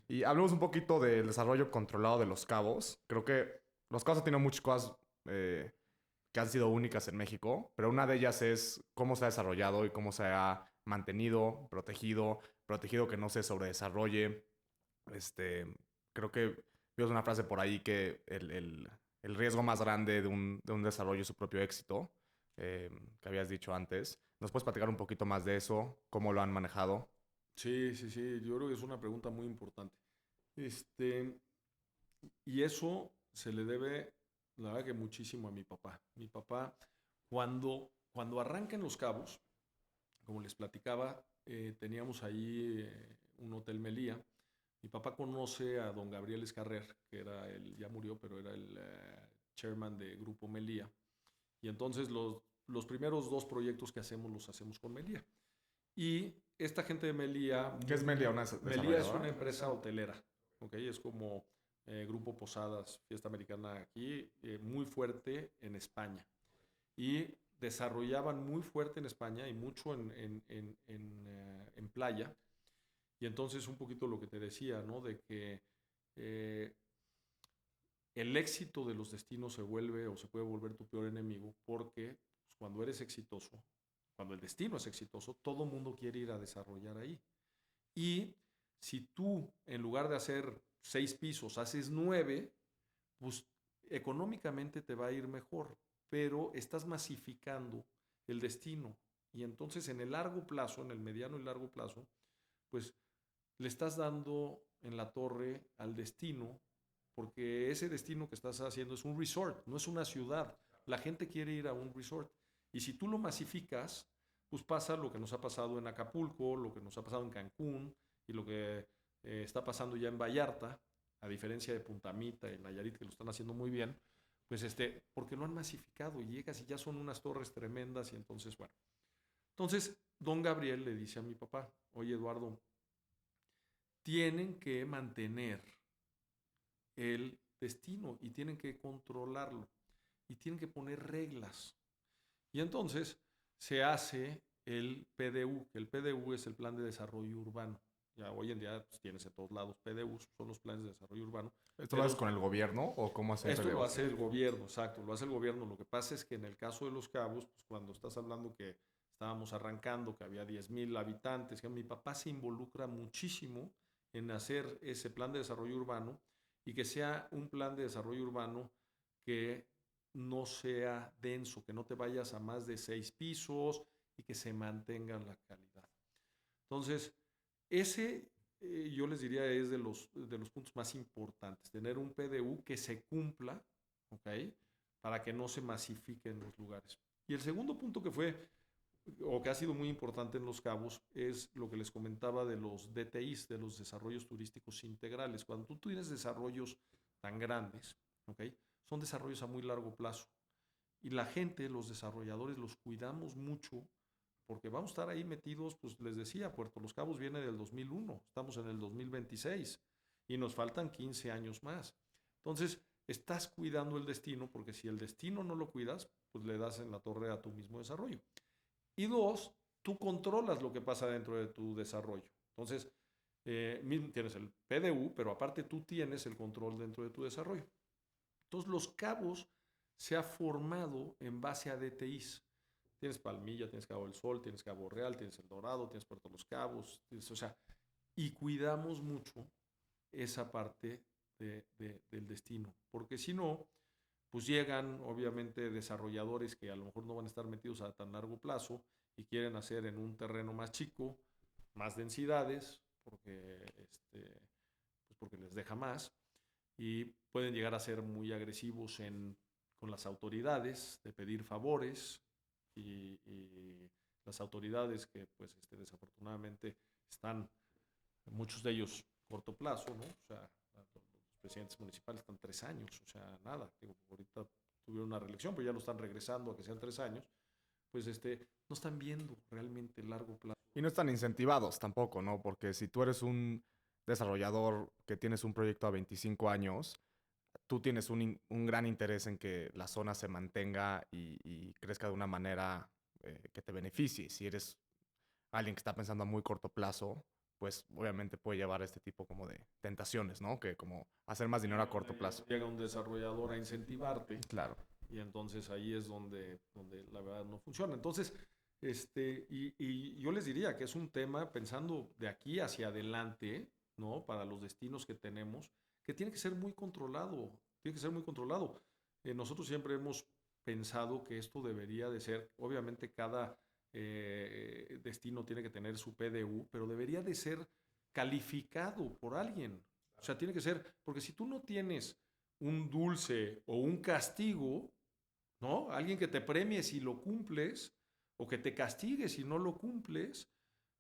Y hablemos un poquito del desarrollo controlado de Los Cabos. Creo que Los Cabos ha tenido muchas cosas que han sido únicas en México, pero una de ellas es cómo se ha desarrollado y cómo se ha mantenido, protegido que no se sobredesarrolle. Creo que vimos una frase por ahí que el riesgo más grande de un desarrollo es su propio éxito, que habías dicho antes. ¿Nos puedes platicar un poquito más de eso? ¿Cómo lo han manejado? Sí, sí, sí. Yo creo que es una pregunta muy importante. Y eso se le debe, la verdad que muchísimo a mi papá. Mi papá, cuando arranca en Los Cabos, como les platicaba, teníamos ahí un Hotel Melía. Mi papá conoce a don Gabriel Escarrer, que era ya murió, pero era el chairman de Grupo Melía. Y entonces los primeros dos proyectos que hacemos los hacemos con Melía. Y esta gente de Melía... ¿Qué es Melia? ¿Una Melía es una desarrolladora? empresa hotelera, ¿ok? Es como Grupo Posadas, Fiesta Americana aquí, muy fuerte en España. Y desarrollaban muy fuerte en España y mucho en playa. Y entonces un poquito lo que te decía, ¿no? De que el éxito de los destinos se vuelve o se puede volver tu peor enemigo porque pues, cuando eres exitoso, cuando el destino es exitoso, todo mundo quiere ir a desarrollar ahí. Y si tú, en lugar de hacer 6 pisos, haces 9, pues económicamente te va a ir mejor, pero estás masificando el destino. Y entonces en el largo plazo, en el mediano y largo plazo, pues le estás dando en la torre al destino, porque ese destino que estás haciendo es un resort, no es una ciudad. La gente quiere ir a un resort. Y si tú lo masificas, pues pasa lo que nos ha pasado en Acapulco, lo que nos ha pasado en Cancún y lo que está pasando ya en Vallarta, a diferencia de Punta Mita y Nayarit, que lo están haciendo muy bien, pues porque lo han masificado y llegas y ya son unas torres tremendas y entonces, bueno. Entonces, don Gabriel le dice a mi papá, oye Eduardo, tienen que mantener el destino y tienen que controlarlo y tienen que poner reglas. Y entonces se hace el PDU, que el PDU es el Plan de Desarrollo Urbano. Ya hoy en día pues, tienes en todos lados PDUs, son los planes de desarrollo urbano. ¿Esto lo haces con el gobierno o cómo hace Esto PDU? lo hace el gobierno, exacto, lo hace el gobierno. Lo que pasa es que en el caso de Los Cabos, pues, cuando estás hablando que estábamos arrancando, que había 10,000 habitantes, que mi papá se involucra muchísimo en hacer ese plan de desarrollo urbano y que sea un plan de desarrollo urbano que no sea denso, que no te vayas a más de 6 pisos y que se mantenga la calidad. Entonces, ese yo les diría es de los puntos más importantes, tener un PDU que se cumpla, ¿ok? Para que no se masifique en los lugares. Y el segundo punto que fue, o que ha sido muy importante en Los Cabos, es lo que les comentaba de los DTIs, de los desarrollos turísticos integrales. Cuando tú tienes desarrollos tan grandes, ¿ok? Son desarrollos a muy largo plazo. Y la gente, los desarrolladores, los cuidamos mucho porque vamos a estar ahí metidos, pues les decía, Puerto Los Cabos viene del 2001, estamos en el 2026 y nos faltan 15 años más. Entonces, estás cuidando el destino, porque si el destino no lo cuidas, pues le das en la torre a tu mismo desarrollo. Y dos, tú controlas lo que pasa dentro de tu desarrollo. Entonces, tienes el PDU, pero aparte tú tienes el control dentro de tu desarrollo. Entonces, Los Cabos se ha formado en base a DTIs. Tienes Palmilla, tienes Cabo del Sol, tienes Cabo Real, tienes El Dorado, tienes Puerto Los Cabos, o sea, y cuidamos mucho esa parte del destino, porque si no, pues llegan obviamente desarrolladores que a lo mejor no van a estar metidos a tan largo plazo y quieren hacer en un terreno más chico, más densidades, porque les deja más, y pueden llegar a ser muy agresivos con las autoridades, de pedir favores, y las autoridades que pues desafortunadamente están, muchos de ellos corto plazo, ¿no? O sea, los presidentes municipales están 3 años, o sea, nada. Digo, ahorita tuvieron una reelección, pero ya lo están regresando a que sean 3 años. Pues no están viendo realmente el largo plazo. Y no están incentivados tampoco, ¿no? Porque si tú eres un desarrollador que tienes un proyecto a 25 años, tú tienes un gran interés en que la zona se mantenga y crezca de una manera que te beneficie. Si eres alguien que está pensando a muy corto plazo, pues obviamente puede llevar a este tipo como de tentaciones, ¿no? Que como hacer más dinero a corto plazo. Llega un desarrollador a incentivarte. Claro. Y entonces ahí es donde la verdad no funciona. Entonces, y yo les diría que es un tema pensando de aquí hacia adelante, ¿no? Para los destinos que tenemos, que tiene que ser muy controlado, tiene que ser muy controlado. Nosotros siempre hemos pensado que esto debería de ser, obviamente cada destino tiene que tener su PDU, pero debería de ser calificado por alguien. O sea, tiene que ser, porque si tú no tienes un dulce o un castigo, ¿no? Alguien que te premie si lo cumples o que te castigue si no lo cumples,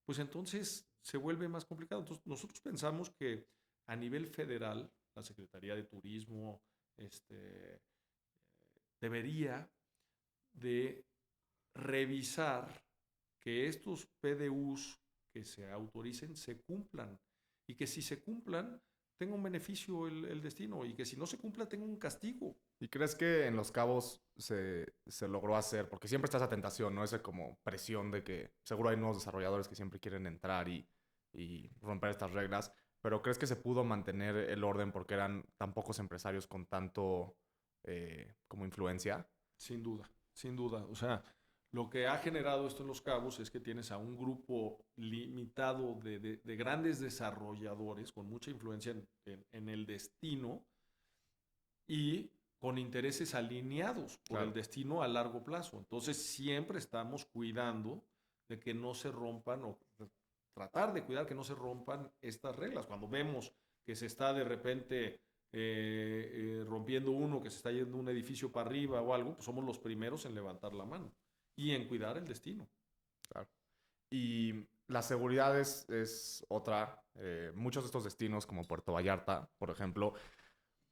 pues entonces se vuelve más complicado. Entonces, nosotros pensamos que a nivel federal, la Secretaría de Turismo debería de revisar que estos PDUs que se autoricen se cumplan y que si se cumplan tenga un beneficio el destino y que si no se cumpla tenga un castigo. ¿Y crees que en Los Cabos se logró hacer? Porque siempre está esa tentación, ¿no? Esa como presión de que seguro hay nuevos desarrolladores que siempre quieren entrar y romper estas reglas. Pero ¿crees que se pudo mantener el orden porque eran tan pocos empresarios con tanto como influencia? Sin duda, sin duda. O sea, lo que ha generado esto en Los Cabos es que tienes a un grupo limitado de grandes desarrolladores con mucha influencia en el destino y con intereses alineados por el destino a largo plazo. Entonces siempre estamos cuidando de que no se rompan o tratar de cuidar que no se rompan estas reglas. Cuando vemos que se está de repente rompiendo uno, que se está yendo un edificio para arriba o algo, pues somos los primeros en levantar la mano y en cuidar el destino. Claro. Y la seguridad es otra. Muchos de estos destinos, como Puerto Vallarta, por ejemplo,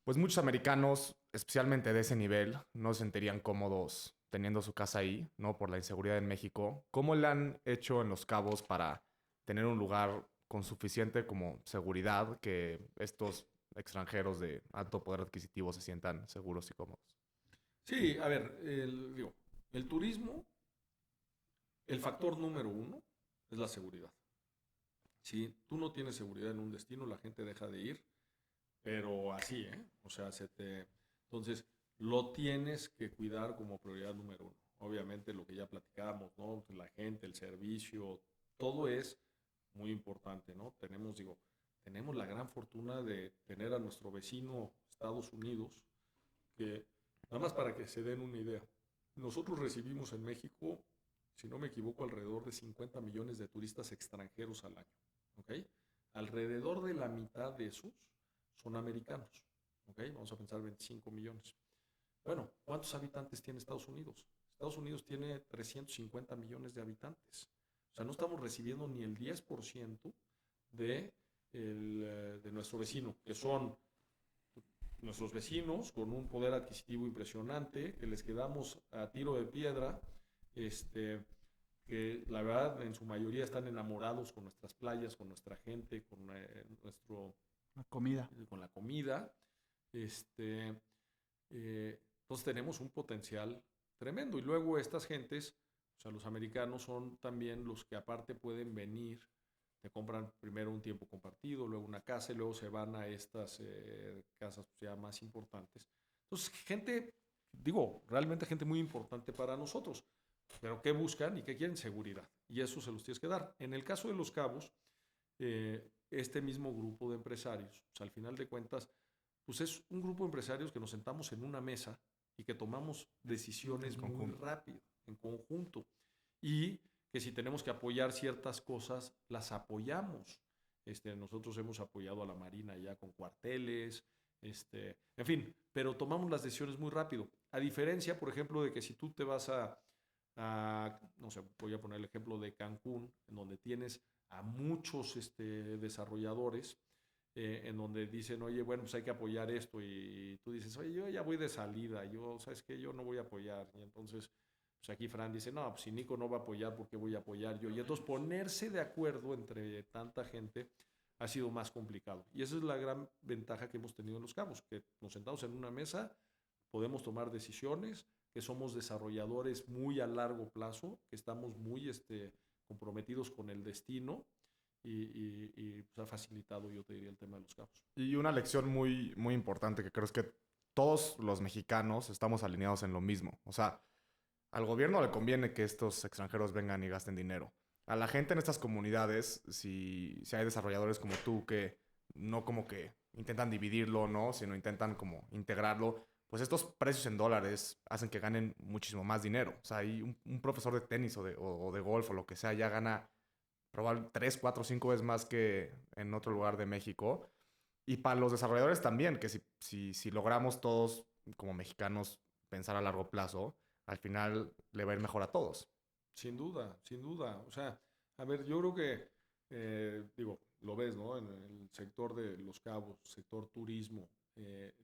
pues muchos americanos, especialmente de ese nivel, no se sentirían cómodos teniendo su casa ahí, ¿no? Por la inseguridad en México. ¿Cómo le han hecho en Los Cabos para tener un lugar con suficiente como seguridad que estos extranjeros de alto poder adquisitivo se sientan seguros y cómodos? Sí, a ver, el turismo, el factor número 1 es la seguridad. Si tú no tienes seguridad en un destino, la gente deja de ir, pero así, ¿eh? O sea, entonces lo tienes que cuidar como prioridad número 1. Obviamente lo que ya platicábamos, ¿no? La gente, el servicio, todo es muy importante, ¿no? Tenemos la gran fortuna de tener a nuestro vecino Estados Unidos, que nada más para que se den una idea, nosotros recibimos en México, si no me equivoco, alrededor de 50 millones de turistas extranjeros al año, ¿ok? Alrededor de la mitad de esos son americanos, ¿ok? Vamos a pensar 25 millones. Bueno, ¿cuántos habitantes tiene Estados Unidos? Estados Unidos tiene 350 millones de habitantes. O sea, no estamos recibiendo ni el 10% de nuestro vecino, que son nuestros vecinos con un poder adquisitivo impresionante, que les quedamos a tiro de piedra, que la verdad en su mayoría están enamorados con nuestras playas, con nuestra gente, con la comida. Con la comida. Entonces tenemos un potencial tremendo. Y luego estas gentes, o sea, los americanos son también los que aparte pueden venir, te compran primero un tiempo compartido, luego una casa y luego se van a estas casas pues, ya más importantes. Entonces, gente, digo, realmente gente muy importante para nosotros. Pero ¿qué buscan y qué quieren? Seguridad. Y eso se los tienes que dar. En el caso de Los Cabos, este mismo grupo de empresarios, pues, al final de cuentas, pues es un grupo de empresarios que nos sentamos en una mesa y que tomamos decisiones muy rápido, en conjunto. Y que si tenemos que apoyar ciertas cosas, las apoyamos. Nosotros hemos apoyado a la Marina ya con cuarteles, en fin, pero tomamos las decisiones muy rápido. A diferencia, por ejemplo, de que si tú te vas no sé, voy a poner el ejemplo de Cancún, en donde tienes a muchos desarrolladores, en donde dicen, oye, bueno, pues hay que apoyar esto, y tú dices, oye, yo ya voy de salida, ¿sabes qué? Yo no voy a apoyar. Y entonces, pues aquí Fran dice, no, pues si Nico no va a apoyar, ¿por qué voy a apoyar yo? Y entonces ponerse de acuerdo entre tanta gente ha sido más complicado. Y esa es la gran ventaja que hemos tenido en Los Cabos, que nos sentamos en una mesa, podemos tomar decisiones, que somos desarrolladores muy a largo plazo, que estamos muy comprometidos con el destino y pues ha facilitado, yo te diría, el tema de Los Cabos. Y una lección muy, muy importante que creo es que todos los mexicanos estamos alineados en lo mismo. O sea, al gobierno le conviene que estos extranjeros vengan y gasten dinero. A la gente en estas comunidades, si hay desarrolladores como tú que no como que intentan dividirlo, ¿no? Sino intentan como integrarlo, pues estos precios en dólares hacen que ganen muchísimo más dinero. O sea, hay un profesor de tenis o de golf o lo que sea ya gana probablemente 3, 4, 5 veces más que en otro lugar de México. Y para los desarrolladores también, que si logramos todos como mexicanos pensar a largo plazo, al final le va a ir mejor a todos. Sin duda, sin duda. O sea, a ver, yo creo que, digo, lo ves, ¿no? En el sector de Los Cabos, sector turismo,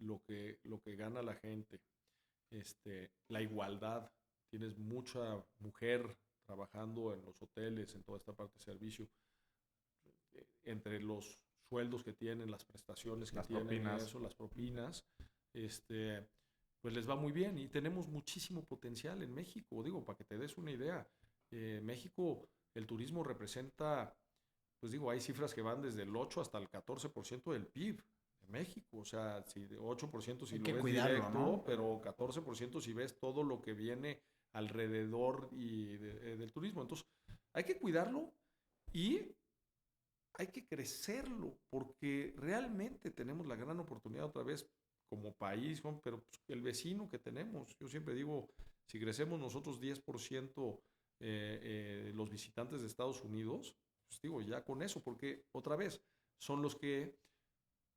lo que gana la gente, la igualdad. Tienes mucha mujer trabajando en los hoteles, en toda esta parte de servicio, entre los sueldos que tienen, las prestaciones que Las tienen, propinas. eso, las propinas, pues les va muy bien y tenemos muchísimo potencial en México. Digo, para que te des una idea, México, el turismo representa, pues digo, hay cifras que van desde el 8 hasta el 14% del PIB de México. O sea, si 8% si Hay lo que ves cuidarlo, directo, ¿no? pero 14% si ves todo lo que viene alrededor del turismo. Entonces, hay que cuidarlo y hay que crecerlo, porque realmente tenemos la gran oportunidad otra vez como país, Juan, pero pues, el vecino que tenemos, yo siempre digo, si crecemos nosotros 10% los visitantes de Estados Unidos, pues digo, ya con eso, porque otra vez son los que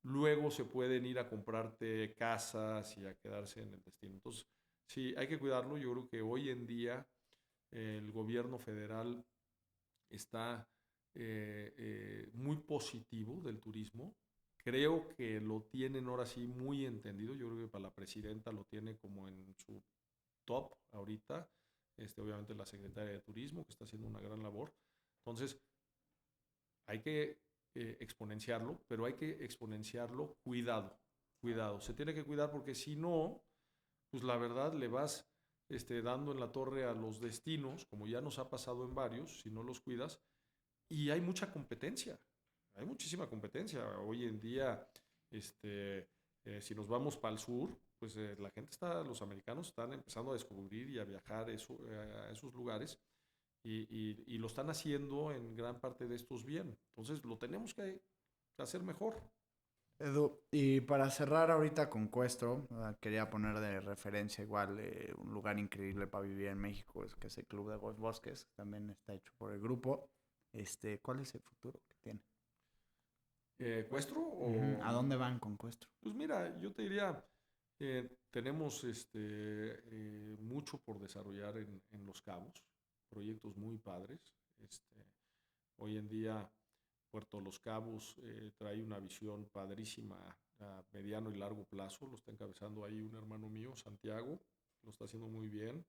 luego se pueden ir a comprarte casas y a quedarse en el destino. Entonces, sí, hay que cuidarlo. Yo creo que hoy en día el gobierno federal está muy positivo del turismo. Creo que lo tienen ahora sí muy entendido. Yo creo que para la presidenta lo tiene como en su top ahorita. Obviamente la secretaria de Turismo, que está haciendo una gran labor. Entonces, hay que exponenciarlo, pero hay que exponenciarlo cuidado. Cuidado. Se tiene que cuidar porque si no, pues la verdad le vas dando en la torre a los destinos, como ya nos ha pasado en varios, si no los cuidas, y hay mucha competencia, hay muchísima competencia. Hoy en día, si nos vamos para el sur, pues la gente los americanos están empezando a descubrir y a viajar a esos lugares y lo están haciendo en gran parte de estos bien. Entonces lo tenemos que hacer mejor. Edu, y para cerrar ahorita con Cuestro, quería poner de referencia igual un lugar increíble para vivir en México, que es el Club de Golf Bosques, también está hecho por el grupo. ¿Cuál es el futuro que tiene? ¿Cuestro ¿A dónde van con Cuestro? Pues mira, yo te diría, tenemos mucho por desarrollar en Los Cabos, proyectos muy padres. Hoy en día Puerto Los Cabos trae una visión padrísima a mediano y largo plazo. Lo está encabezando ahí un hermano mío, Santiago, lo está haciendo muy bien.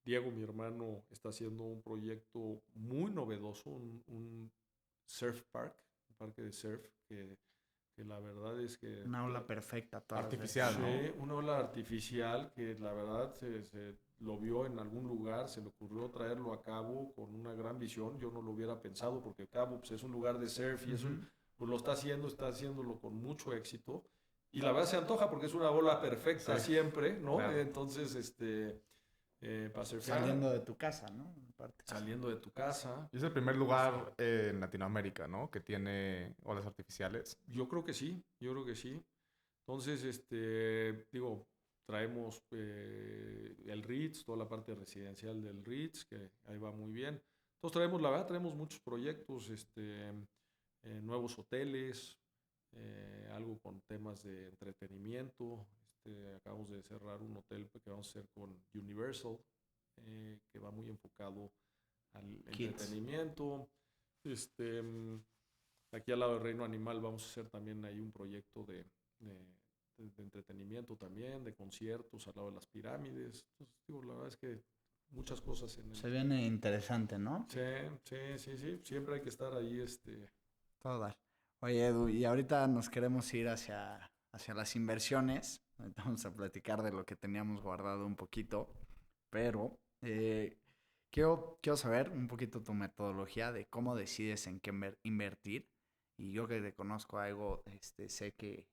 Diego, mi hermano, está haciendo un proyecto muy novedoso, un surf park, un parque de surf que que la verdad es que... Una ola perfecta. Todas las Artificial, veces. Sí, una ola artificial que la verdad se lo vio en algún lugar, se le ocurrió traerlo a Cabo con una gran visión. Yo no lo hubiera pensado porque Cabo pues, es un lugar de surf y Ujú. pues lo está haciéndolo con mucho éxito. Y la verdad se antoja porque es una ola perfecta Sí, siempre, ¿no? claro. Entonces, para surfear, Saliendo de tu casa, ¿no? Aparte. saliendo de tu casa, Y es el primer lugar en Latinoamérica, ¿no? Que tiene olas artificiales. yo creo que sí, yo creo que sí. Entonces, digo, traemos el Ritz, toda la parte residencial del Ritz, que ahí va muy bien. Entonces traemos, la verdad, traemos muchos proyectos, nuevos hoteles, algo con temas de entretenimiento. Acabamos de cerrar un hotel que vamos a hacer con Universal, que va muy enfocado al Kids. entretenimiento. Este, mm, Aquí al lado del Reino Animal vamos a hacer también ahí un proyecto de entretenimiento también, de conciertos al lado de las pirámides. Entonces, digo, la verdad es que muchas cosas en Se el... viene interesante, ¿no? Sí, sí, sí, sí. Siempre hay que estar ahí, Todo dar. Oye, Edu, y ahorita nos queremos ir hacia las inversiones. Ahorita vamos a platicar de lo que teníamos guardado un poquito, pero quiero saber un poquito tu metodología de cómo decides en qué invertir. Y yo que te conozco algo, sé que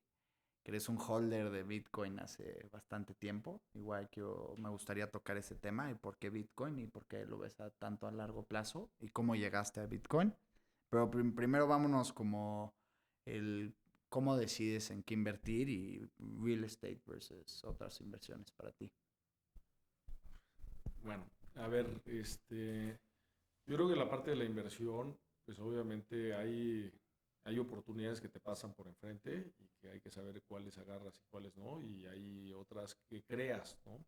eres un holder de Bitcoin hace bastante tiempo. Igual que me gustaría tocar ese tema y por qué Bitcoin y por qué lo ves tanto a largo plazo y cómo llegaste a Bitcoin. Pero primero vámonos como el cómo decides en qué invertir y real estate versus otras inversiones para ti. bueno, a ver, yo creo que la parte de la inversión, pues obviamente hay oportunidades que te pasan por enfrente y que hay que saber cuáles agarras y cuáles no, y hay otras que creas, ¿no?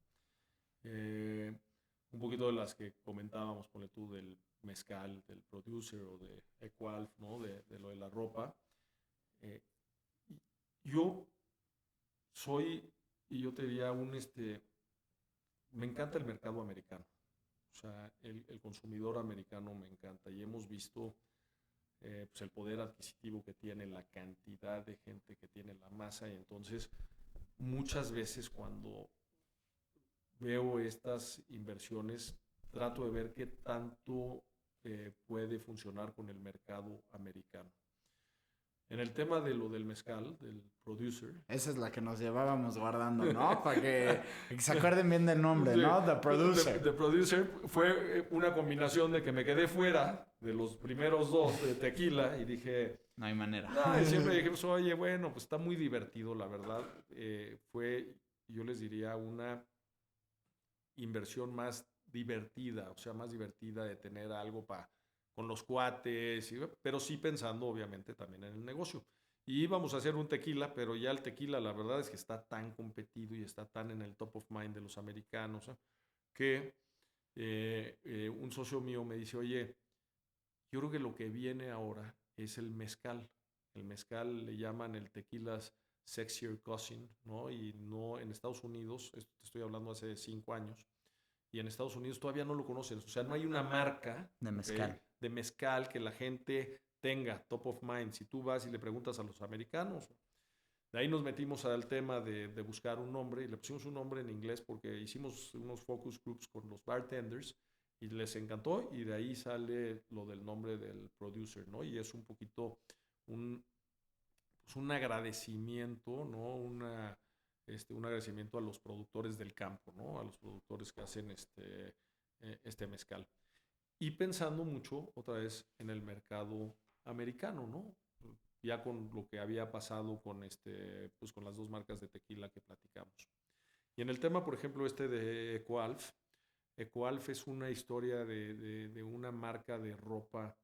Eh, un poquito de las que comentábamos, ponle tú, del mezcal, del producer o de Equalf, ¿no? De lo de la ropa. Eh, yo soy, y yo te diría, me encanta el mercado americano. O sea, el consumidor americano me encanta y hemos visto pues el poder adquisitivo que tiene, la cantidad de gente que tiene, la masa, y entonces muchas veces cuando veo estas inversiones trato de ver qué tanto puede funcionar con el mercado americano. En el tema de lo del mezcal, del producer. Esa es la que nos llevábamos guardando, ¿no? Para que se acuerden bien del nombre, Sí, ¿no? The Producer. The Producer fue una combinación de que me quedé fuera de los primeros dos de tequila y dije, No hay manera. no, y siempre dije, pues, oye, bueno, pues está muy divertido, la verdad. Fue, yo les diría, una inversión más divertida, o sea, más divertida de tener algo con los cuates, pero sí pensando obviamente también en el negocio. Y íbamos a hacer un tequila, pero ya el tequila la verdad es que está tan competido y está tan en el top of mind de los americanos, que un socio mío me dice, oye, yo creo que lo que viene ahora es el mezcal. El mezcal le llaman el tequila's sexier cousin, ¿no? Y no en Estados Unidos, esto te estoy hablando hace 5 años, y en Estados Unidos todavía no lo conocen. O sea, no hay una marca De mezcal. de mezcal que la gente tenga top of mind. Si tú vas y le preguntas a los americanos, de ahí nos metimos al tema de buscar un nombre y le pusimos un nombre en inglés porque hicimos unos focus groups con los bartenders y les encantó y de ahí sale lo del nombre del producer, ¿no? Y es un poquito un, pues un agradecimiento, ¿no? Un agradecimiento a los productores del campo, ¿no? A los productores que hacen este mezcal. Y pensando mucho otra vez en el mercado americano, ¿no? Ya con lo que había pasado con pues con las dos marcas de tequila que platicamos. Y en el tema, por ejemplo, de Ecoalf, Ecoalf es una historia de una marca de ropa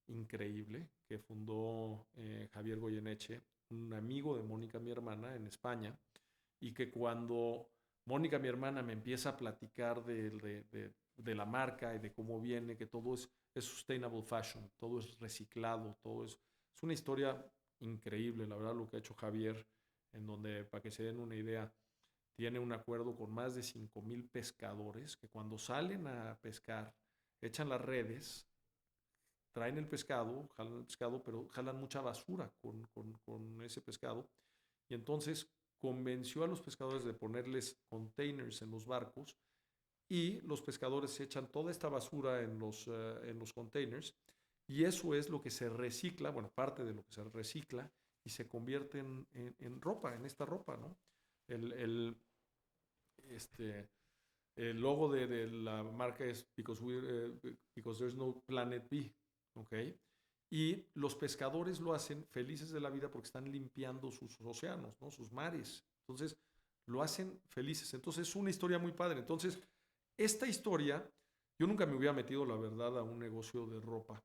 increíble que fundó Javier Goyeneche, un amigo de Mónica, mi hermana, en España, y que cuando Mónica, mi hermana, me empieza a platicar de la marca y de cómo viene, que todo es sustainable fashion, todo es reciclado, es una historia increíble, la verdad, lo que ha hecho Javier, en donde, para que se den una idea, tiene un acuerdo con más de 5,000 pescadores que cuando salen a pescar, echan las redes, traen jalan el pescado, pero jalan mucha basura con ese pescado. Y entonces convenció a los pescadores de ponerles containers en los barcos y los pescadores echan toda esta basura en los containers y eso es lo que se recicla, bueno, parte de lo que se recicla y se convierte en ropa, en esta ropa, ¿no? El, el, este, el logo de la marca es because there's no planet B, ¿ok? Y los pescadores lo hacen felices de la vida porque están limpiando sus océanos, ¿no? Sus mares. Entonces, lo hacen felices. Entonces, es una historia muy padre. Entonces, esta historia, yo nunca me hubiera metido, la verdad, a un negocio de ropa,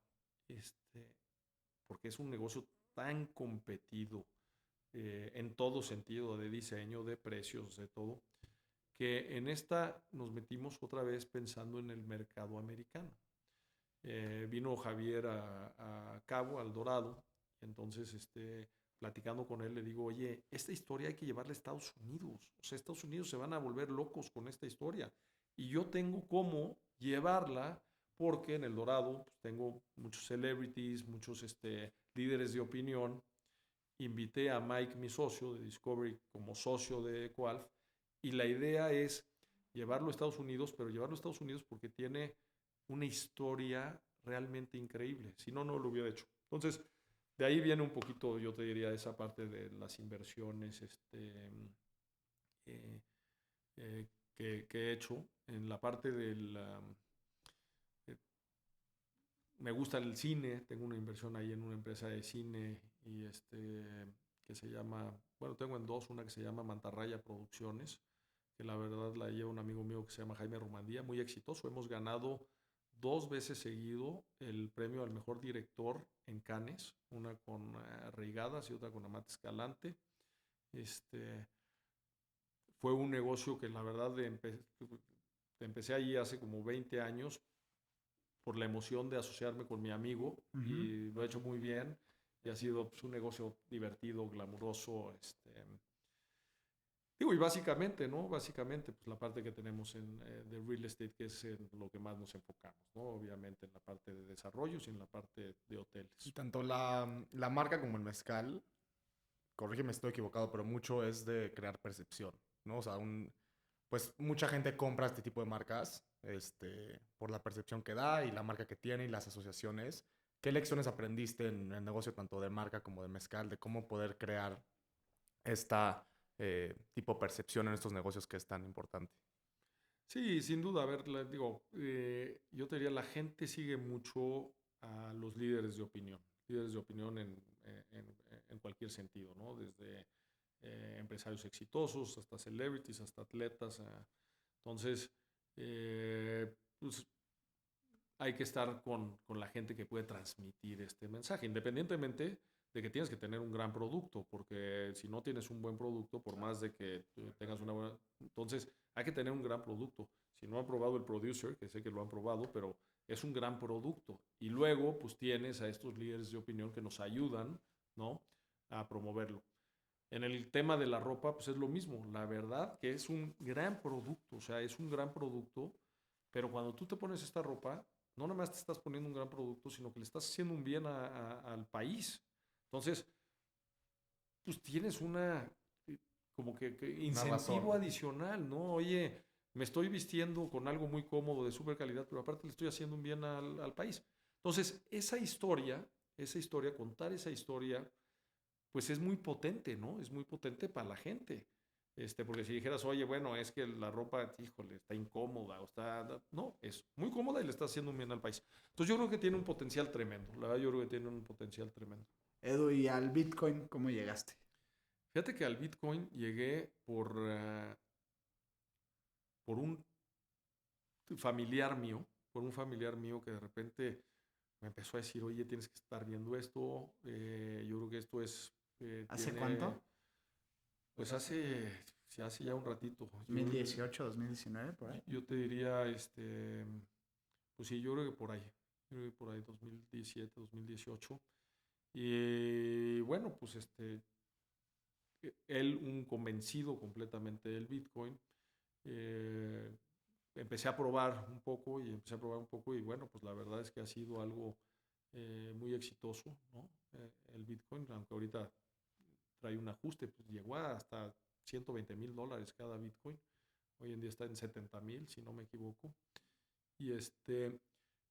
porque es un negocio tan competido en todo sentido, de diseño, de precios, de todo, que en esta nos metimos otra vez pensando en el mercado americano. Vino Javier a Cabo, al Dorado, y entonces platicando con él le digo, oye, esta historia hay que llevarla a Estados Unidos. O sea, Estados Unidos se van a volver locos con esta historia. Y yo tengo cómo llevarla porque en El Dorado pues, tengo muchos celebrities, muchos líderes de opinión. Invité a Mike, mi socio de Discovery, como socio de Equalf. Y la idea es llevarlo a Estados Unidos, pero llevarlo a Estados Unidos porque tiene una historia realmente increíble. Si no, no lo hubiera hecho. Entonces, de ahí viene un poquito, yo te diría, esa parte de las inversiones que he hecho. En la parte del... me gusta el cine, tengo una inversión ahí en una empresa de cine y que se llama, bueno, tengo en dos, una que se llama Mantarraya Producciones, que la verdad la lleva un amigo mío que se llama Jaime Romandía, muy exitoso. Hemos ganado 2 veces seguido el premio al mejor director en Cannes, una con Reigadas y otra con Amat Escalante. Fue un negocio que la verdad empecé allí hace como 20 años por la emoción de asociarme con mi amigo y lo he hecho muy bien y ha sido pues, un negocio divertido, glamuroso, digo, y básicamente, ¿no? Básicamente, pues la parte que tenemos de real estate, que es en lo que más nos enfocamos, ¿no? Obviamente en la parte de desarrollos y en la parte de hoteles. Y tanto la marca como el mezcal, corrígeme si estoy equivocado, pero mucho es de crear percepción, ¿no? O sea, pues mucha gente compra este tipo de marcas, por la percepción que da y la marca que tiene y las asociaciones. ¿Qué lecciones aprendiste en el negocio tanto de marca como de mezcal, de cómo poder crear esta tipo de percepción en estos negocios que es tan importante? Sí, sin duda. A ver, digo, yo te diría, la gente sigue mucho a los líderes de opinión en cualquier sentido, ¿no? Desde empresarios exitosos hasta celebrities, hasta atletas. Entonces, pues hay que estar con la gente que puede transmitir este mensaje, independientemente de que tienes que tener un gran producto, porque si no tienes un buen producto, por más de que tengas una buena... Entonces, hay que tener un gran producto. Si no han probado el Producer, que sé que lo han probado, pero es un gran producto. Y luego, pues tienes a estos líderes de opinión que nos ayudan, ¿no? A promoverlo. En el tema de la ropa, pues es lo mismo. La verdad que es un gran producto, o sea, es un gran producto, pero cuando tú te pones esta ropa, no nada más te estás poniendo un gran producto, sino que le estás haciendo un bien al país. Entonces, pues tienes como que Una incentivo razón. adicional, ¿no? Oye, me estoy vistiendo con algo muy cómodo, de súper calidad, pero aparte le estoy haciendo un bien al país. Entonces, contar esa historia, pues es muy potente, ¿no? Es muy potente para la gente. Porque si dijeras, oye, bueno, es que la ropa, híjole, está incómoda o está... No, es muy cómoda y le está haciendo un bien al país. Entonces yo creo que tiene un potencial tremendo. La verdad, yo creo que tiene un potencial tremendo. Edu, ¿y al Bitcoin cómo llegaste? Fíjate que al Bitcoin llegué por un por un familiar mío que de repente me empezó a decir, oye, tienes que estar viendo esto. Yo creo que esto ¿Hace cuánto? pues hace ya un ratito. ¿2018, 2019, por ahí? Yo te diría, pues sí, yo creo que por ahí. Yo creo que por ahí 2017, 2018. Y bueno, pues él un convencido completamente del Bitcoin. Eh, empecé a probar un poco y bueno, pues la verdad es que ha sido algo muy exitoso, ¿no? El Bitcoin, aunque ahorita trae un ajuste, pues llegó hasta $120,000 cada Bitcoin. Hoy en día está en 70,000, si no me equivoco. Y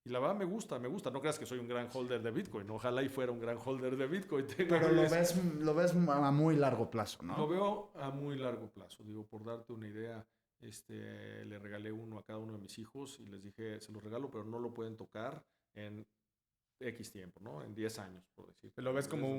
y la verdad me gusta. No creas que soy un gran holder de Bitcoin. Ojalá y fuera un gran holder de Bitcoin. Pero lo ves a muy largo plazo, ¿no? Lo veo a muy largo plazo. Digo, por darte una idea, le regalé uno a cada uno de mis hijos y les dije, se los regalo, pero no lo pueden tocar en X tiempo, ¿no? En 10 años, por decir. ¿Lo ves como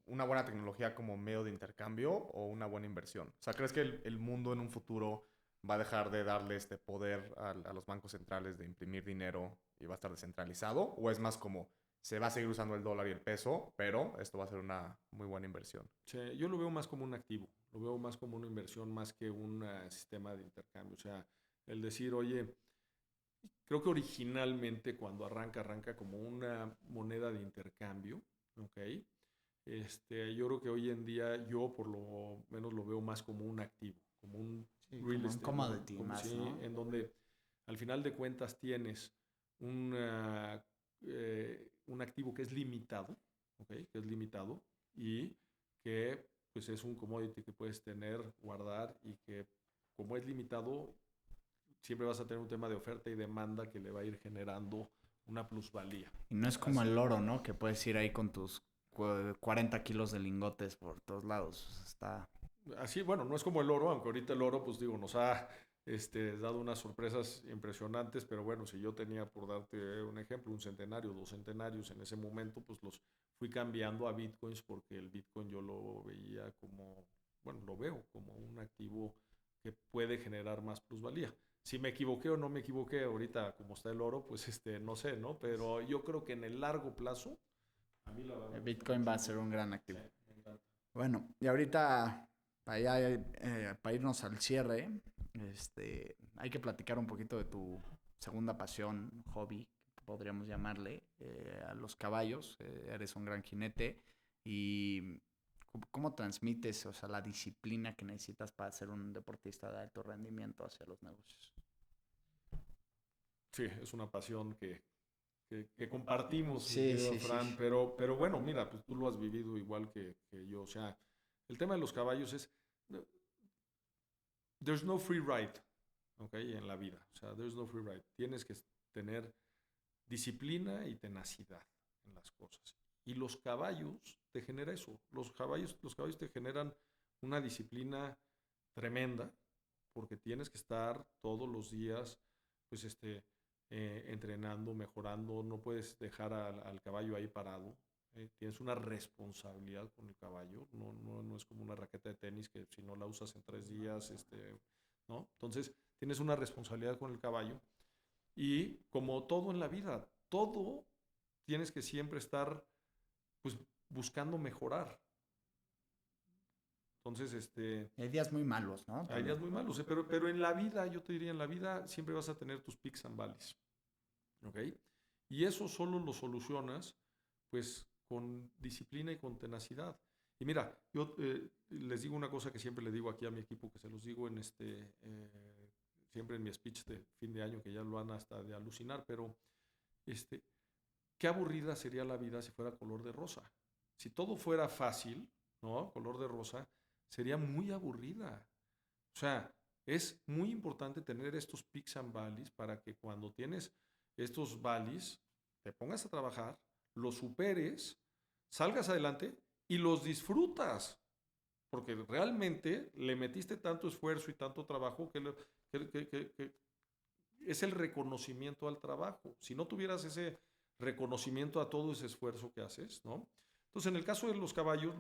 una buena tecnología como medio de intercambio o una buena inversión? O sea, ¿crees que el mundo en un futuro va a dejar de darle este poder a los bancos centrales de imprimir dinero y va a estar descentralizado? ¿O es más como se va a seguir usando el dólar y el peso, pero esto va a ser una muy buena inversión? Sí, yo lo veo más como un activo, lo veo más como una inversión más que un sistema de intercambio. O sea, el decir, oye, creo que originalmente cuando arranca como una moneda de intercambio, ¿ok? Yo creo que hoy en día yo por lo menos lo veo más como un activo, como un Sí, real como un estate, commodity como más, sí, ¿no? en donde al final de cuentas tienes un activo que es limitado, ¿ok? Que es limitado y que pues es un commodity que puedes tener, guardar y que como es limitado siempre vas a tener un tema de oferta y demanda que le va a ir generando una plusvalía. Y no es como Así. el oro, ¿no? Que puedes ir ahí con tus 40 kilos de lingotes por todos lados. Está... Así, bueno, no es como el oro, aunque ahorita el oro, pues digo, nos ha dado unas sorpresas impresionantes, pero bueno, si yo tenía, por darte un ejemplo, un centenario, 2 centenarios en ese momento, pues los fui cambiando a bitcoins porque el bitcoin yo lo veía como, bueno, lo veo como un activo que puede generar más plusvalía. Si me equivoqué o no me equivoqué ahorita, como está el oro, pues no sé, ¿no? Pero yo creo que en el largo plazo, a mí la verdad El me gusta Bitcoin va a mucho. ser un gran activo. Sí, me encanta. Bueno, y ahorita, para irnos al cierre, hay que platicar un poquito de tu segunda pasión, hobby, podríamos llamarle, a los caballos. Eres un gran jinete y ¿cómo transmites, o sea, la disciplina que necesitas para ser un deportista de alto rendimiento hacia los negocios? Sí, es una pasión que compartimos, mi Sí, querido sí, sí. Fran, pero bueno, mira, pues tú lo has vivido igual que yo. O sea, el tema de los caballos es, there's no free ride, ¿ok? En la vida. O sea, there's no free ride. Tienes que tener disciplina y tenacidad en las cosas. Y los caballos te genera eso. Los caballos te generan una disciplina tremenda porque tienes que estar todos los días, pues, entrenando, mejorando. No puedes dejar al caballo ahí parado. Tienes una responsabilidad con el caballo. No es como una raqueta de tenis que si no la usas en 3 días, ¿no? Entonces, tienes una responsabilidad con el caballo. Y como todo en la vida, todo tienes que siempre estar pues buscando mejorar. Entonces, Hay días muy malos, ¿no? hay días También. muy malos, pero en la vida, yo te diría, en la vida siempre vas a tener tus peaks and valleys, ¿ok? Y eso solo lo solucionas, pues, con disciplina y con tenacidad. Y mira, yo les digo una cosa que siempre le digo aquí a mi equipo, que se los digo siempre en mi speech de fin de año, que ya lo van hasta de alucinar, pero qué aburrida sería la vida si fuera color de rosa. Si todo fuera fácil, ¿no? Color de rosa, sería muy aburrida. O sea, es muy importante tener estos peaks and valleys para que cuando tienes estos valleys, te pongas a trabajar, los superes, salgas adelante y los disfrutas. Porque realmente le metiste tanto esfuerzo y tanto trabajo que es el reconocimiento al trabajo. Si no tuvieras ese reconocimiento a todo ese esfuerzo que haces, ¿no? Entonces, en el caso de los caballos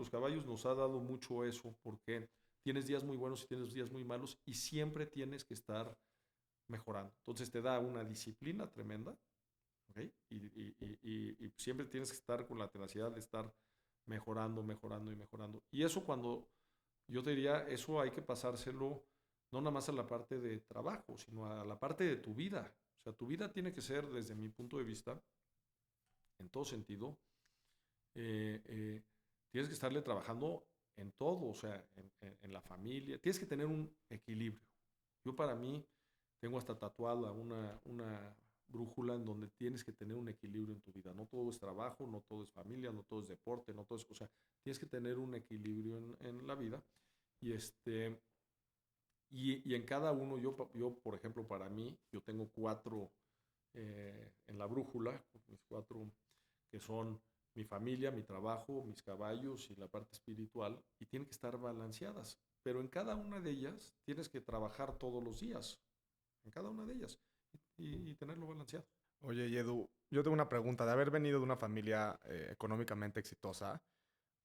nos ha dado mucho eso, porque tienes días muy buenos y tienes días muy malos y siempre tienes que estar mejorando. Entonces, te da una disciplina tremenda, ¿ok? Y siempre tienes que estar con la tenacidad de estar mejorando, mejorando y mejorando. Y eso cuando, yo te diría, eso hay que pasárselo no nada más a la parte de trabajo, sino a la parte de tu vida. O sea, tu vida tiene que ser, desde mi punto de vista, en todo sentido, tienes que estarle trabajando en todo, o sea, en la familia. Tienes que tener un equilibrio. Yo para mí tengo hasta tatuada una brújula en donde tienes que tener un equilibrio en tu vida. No todo es trabajo, no todo es familia, no todo es deporte, no todo es... O sea, tienes que tener un equilibrio en la vida. Y, y en cada uno, yo, por ejemplo, para mí, yo tengo 4 en la brújula, mis 4 que son mi familia, mi trabajo, mis caballos y la parte espiritual, y tienen que estar balanceadas. Pero en cada una de ellas tienes que trabajar todos los días, en cada una de ellas, y tenerlo balanceado. Oye, y Edu, yo tengo una pregunta. De haber venido de una familia económicamente exitosa,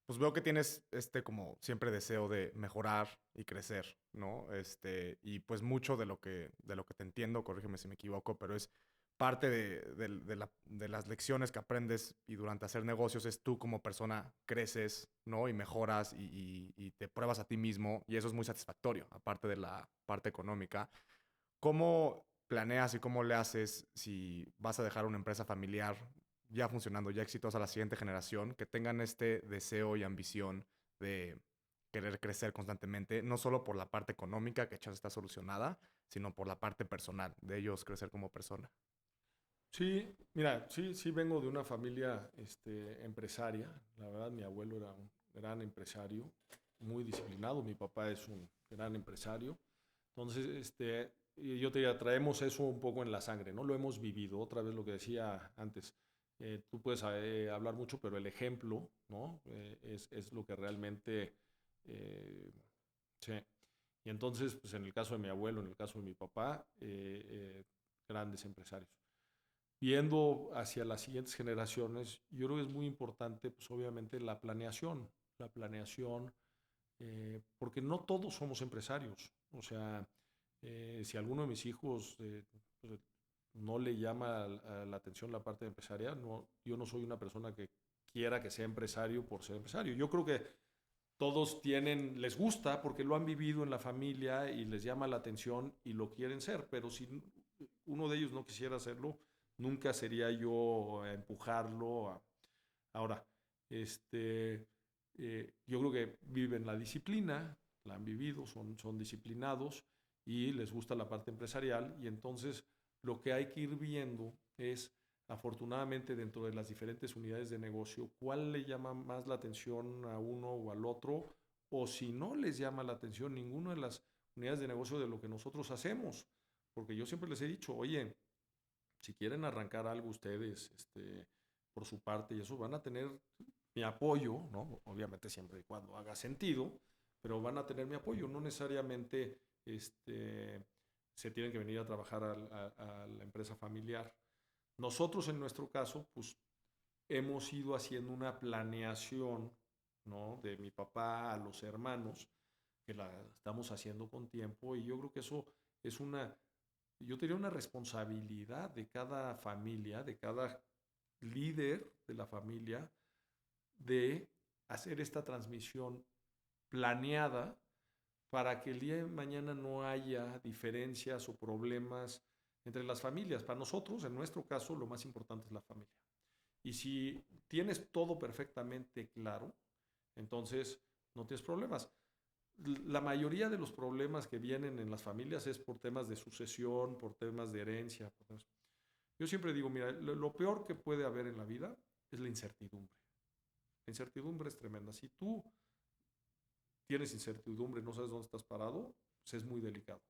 pues veo que tienes como siempre deseo de mejorar y crecer, ¿no? Y pues mucho de lo que te entiendo, corrígeme si me equivoco, pero es parte de las lecciones que aprendes y durante hacer negocios es tú como persona creces, ¿no? Y mejoras y te pruebas a ti mismo y eso es muy satisfactorio, aparte de la parte económica. ¿Cómo planeas y cómo le haces si vas a dejar una empresa familiar ya funcionando, ya exitosa a la siguiente generación, que tengan este deseo y ambición de querer crecer constantemente, no solo por la parte económica que ya está solucionada, sino por la parte personal, de ellos crecer como persona? Sí, mira, sí vengo de una familia empresaria. La verdad, mi abuelo era un gran empresario, muy disciplinado. Mi papá es un gran empresario. Entonces, y yo te diría, traemos eso un poco en la sangre, ¿no? Lo hemos vivido. Otra vez lo que decía antes, tú puedes hablar mucho, pero el ejemplo, ¿no? Es lo que realmente, eh, sí. Y entonces, pues en el caso de mi abuelo, en el caso de mi papá, grandes empresarios. Viendo hacia las siguientes generaciones, yo creo que es muy importante, pues obviamente, la planeación, porque no todos somos empresarios. O sea, si a alguno de mis hijos pues, no le llama la atención la parte empresarial, no, yo no soy una persona que quiera que sea empresario por ser empresario. Yo creo que todos les gusta porque lo han vivido en la familia y les llama la atención y lo quieren ser, pero si uno de ellos no quisiera hacerlo, nunca sería yo a empujarlo. Ahora, yo creo que viven la disciplina, la han vivido, son disciplinados y les gusta la parte empresarial y entonces lo que hay que ir viendo es, afortunadamente, dentro de las diferentes unidades de negocio, cuál le llama más la atención a uno o al otro, o si no les llama la atención ninguna de las unidades de negocio de lo que nosotros hacemos. Porque yo siempre les he dicho, oye, si quieren arrancar algo ustedes, por su parte, y eso van a tener mi apoyo, ¿no? Obviamente siempre y cuando haga sentido, pero van a tener mi apoyo, no necesariamente se tienen que venir a trabajar a la empresa familiar. Nosotros en nuestro caso, pues hemos ido haciendo una planeación, ¿no? De mi papá a los hermanos, que la estamos haciendo con tiempo y yo creo que eso es yo tenía una responsabilidad de cada familia, de cada líder de la familia, de hacer esta transmisión planeada para que el día de mañana no haya diferencias o problemas entre las familias. Para nosotros, en nuestro caso, lo más importante es la familia. Y si tienes todo perfectamente claro, entonces no tienes problemas. La mayoría de los problemas que vienen en las familias es por temas de sucesión, por temas de herencia. Yo siempre digo, mira, lo peor que puede haber en la vida es la incertidumbre. La incertidumbre es tremenda. Si tú tienes incertidumbre, no sabes dónde estás parado, pues es muy delicado.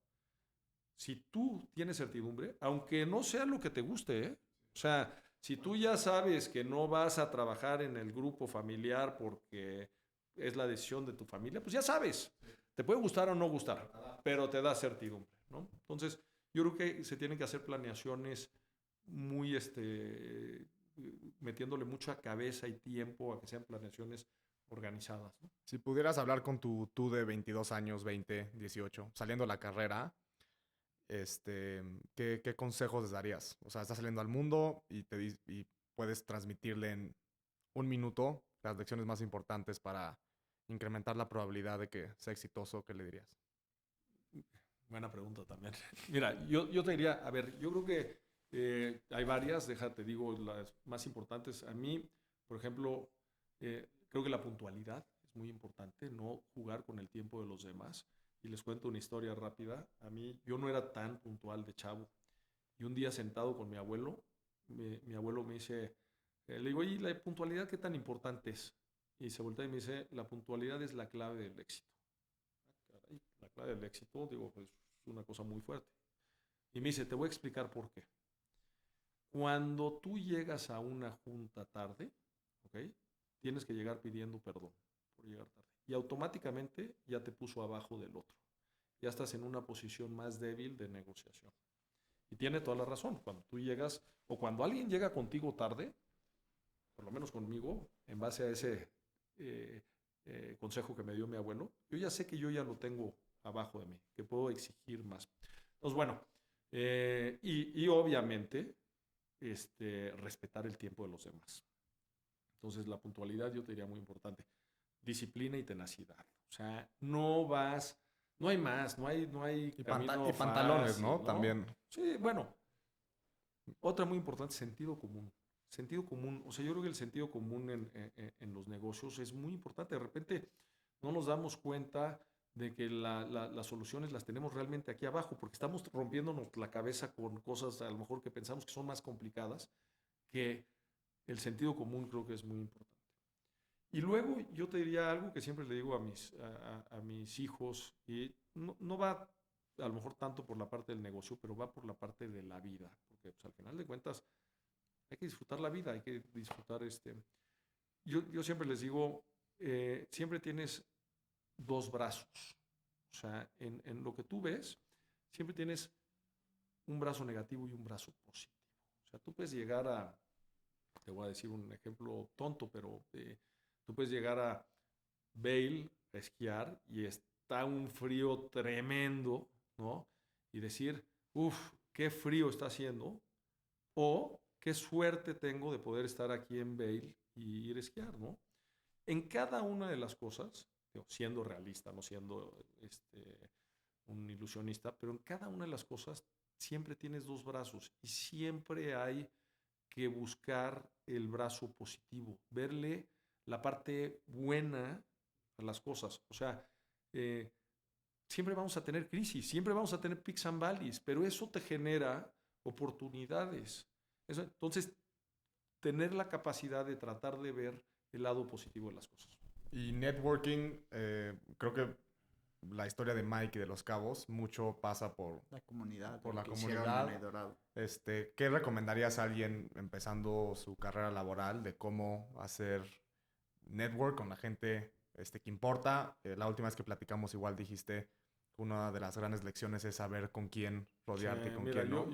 Si tú tienes certidumbre, aunque no sea lo que te guste, ¿eh? O sea, si tú ya sabes que no vas a trabajar en el grupo familiar porque es la decisión de tu familia, pues ya sabes. Te puede gustar o no gustar, pero te da certidumbre, ¿no? Entonces, yo creo que se tienen que hacer planeaciones muy, metiéndole mucha cabeza y tiempo a que sean planeaciones organizadas, ¿no? Si pudieras hablar con tu tú de 22 años, 20, 18, saliendo a la carrera, ¿qué consejos les darías? O sea, estás saliendo al mundo y puedes transmitirle en un minuto las lecciones más importantes para incrementar la probabilidad de que sea exitoso. ¿Qué le dirías? Buena pregunta también. Mira, yo te diría, a ver, yo creo que hay varias, déjate, digo, las más importantes. A mí, por ejemplo, creo que la puntualidad es muy importante, no jugar con el tiempo de los demás. Y les cuento una historia rápida. A mí, yo no era tan puntual de chavo. Y un día sentado con mi abuelo, mi abuelo me dice, le digo, ¿y la puntualidad qué tan importante es? Y se voltea y me dice, la puntualidad es la clave del éxito. Caray, la clave del éxito, digo, pues es una cosa muy fuerte. Y me dice, te voy a explicar por qué. Cuando tú llegas a una junta tarde, ¿ok? Tienes que llegar pidiendo perdón por llegar tarde. Y automáticamente ya te puso abajo del otro. Ya estás en una posición más débil de negociación. Y tiene toda la razón. Cuando tú llegas, o cuando alguien llega contigo tarde, por lo menos conmigo, en base a ese consejo que me dio mi abuelo, yo ya sé que yo ya lo tengo abajo de mí, que puedo exigir más. Entonces, bueno, y obviamente respetar el tiempo de los demás. Entonces, la puntualidad yo te diría muy importante. Disciplina y tenacidad. O sea, no hay más, no hay camino pantalones, fácil, ¿no? ¿no? También. Sí, bueno, otra muy importante, sentido común. Sentido común, o sea, yo creo que el sentido común en los negocios es muy importante. De repente no nos damos cuenta de que las soluciones las tenemos realmente aquí abajo, porque estamos rompiéndonos la cabeza con cosas a lo mejor que pensamos que son más complicadas, que el sentido común creo que es muy importante. Y luego yo te diría algo que siempre le digo a mis hijos, y no va a lo mejor tanto por la parte del negocio, pero va por la parte de la vida, porque pues, al final de cuentas hay que disfrutar la vida, hay que disfrutar Yo siempre les digo, siempre tienes dos brazos. O sea, en lo que tú ves, siempre tienes un brazo negativo y un brazo positivo. O sea, tú puedes llegar te voy a decir un ejemplo tonto, pero tú puedes llegar a Vail a esquiar y está un frío tremendo, ¿no? Y decir, uff, qué frío está haciendo, o qué suerte tengo de poder estar aquí en Vail y ir a esquiar, ¿no? En cada una de las cosas, siendo realista, no siendo un ilusionista, pero en cada una de las cosas siempre tienes dos brazos y siempre hay que buscar el brazo positivo, verle la parte buena a las cosas. O sea, siempre vamos a tener crisis, siempre vamos a tener peaks and valleys, pero eso te genera oportunidades. Entonces, tener la capacidad de tratar de ver el lado positivo de las cosas. Y networking, creo que la historia de Mike y de Los Cabos, mucho pasa por la comunidad. por la que hicieron comunidad. en El Dorado. ¿Qué recomendarías a alguien empezando su carrera laboral de cómo hacer network con la gente que importa? La última vez que platicamos igual dijiste que una de las grandes lecciones es saber con quién rodearte y con Mira, quién no.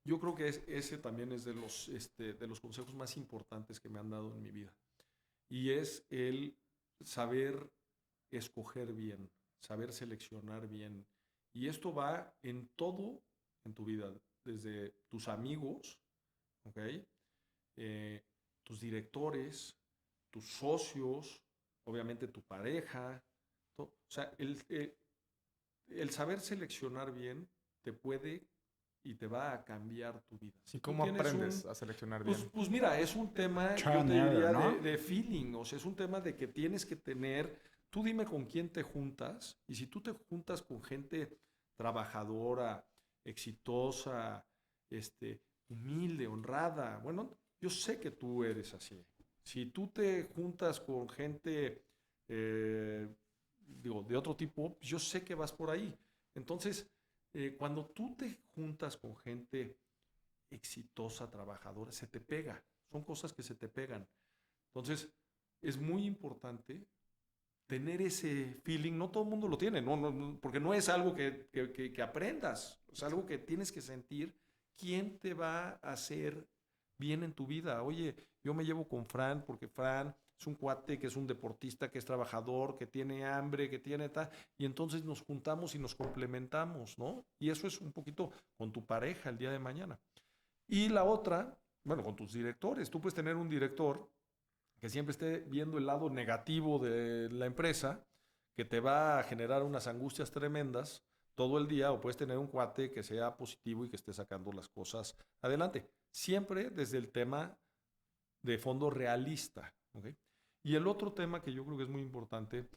yo creo que ese también es de los consejos más importantes que me han dado en mi vida. Y es el saber escoger bien, saber seleccionar bien. Y esto va en todo en tu vida, desde tus amigos, ¿ok? Tus directores, tus socios, obviamente tu pareja. O sea, el saber seleccionar bien te puede y te va a cambiar tu vida. ¿Y cómo aprendes a seleccionar bien? Pues mira, es un tema, yo te diría, de feeling, o sea, es un tema de que tienes que tener, tú dime con quién te juntas, y si tú te juntas con gente trabajadora, exitosa, humilde, honrada, bueno, yo sé que tú eres así. Si tú te juntas con gente, de otro tipo, yo sé que vas por ahí. Entonces, cuando tú te juntas con gente exitosa, trabajadora, se te pega. Son cosas que se te pegan. Entonces, es muy importante tener ese feeling. No todo el mundo lo tiene, porque no es algo que aprendas. Es algo que tienes que sentir. ¿Quién te va a hacer bien en tu vida? Oye, yo me llevo con Fran porque Fran es un cuate que es un deportista, que es trabajador, que tiene hambre, que tiene tal, y entonces nos juntamos y nos complementamos, ¿no? Y eso es un poquito con tu pareja el día de mañana. Y la otra, bueno, con tus directores. Tú puedes tener un director que siempre esté viendo el lado negativo de la empresa, que te va a generar unas angustias tremendas todo el día, o puedes tener un cuate que sea positivo y que esté sacando las cosas adelante. Siempre desde el tema de fondo realista, ¿ok? Y el otro tema que yo creo que es muy importante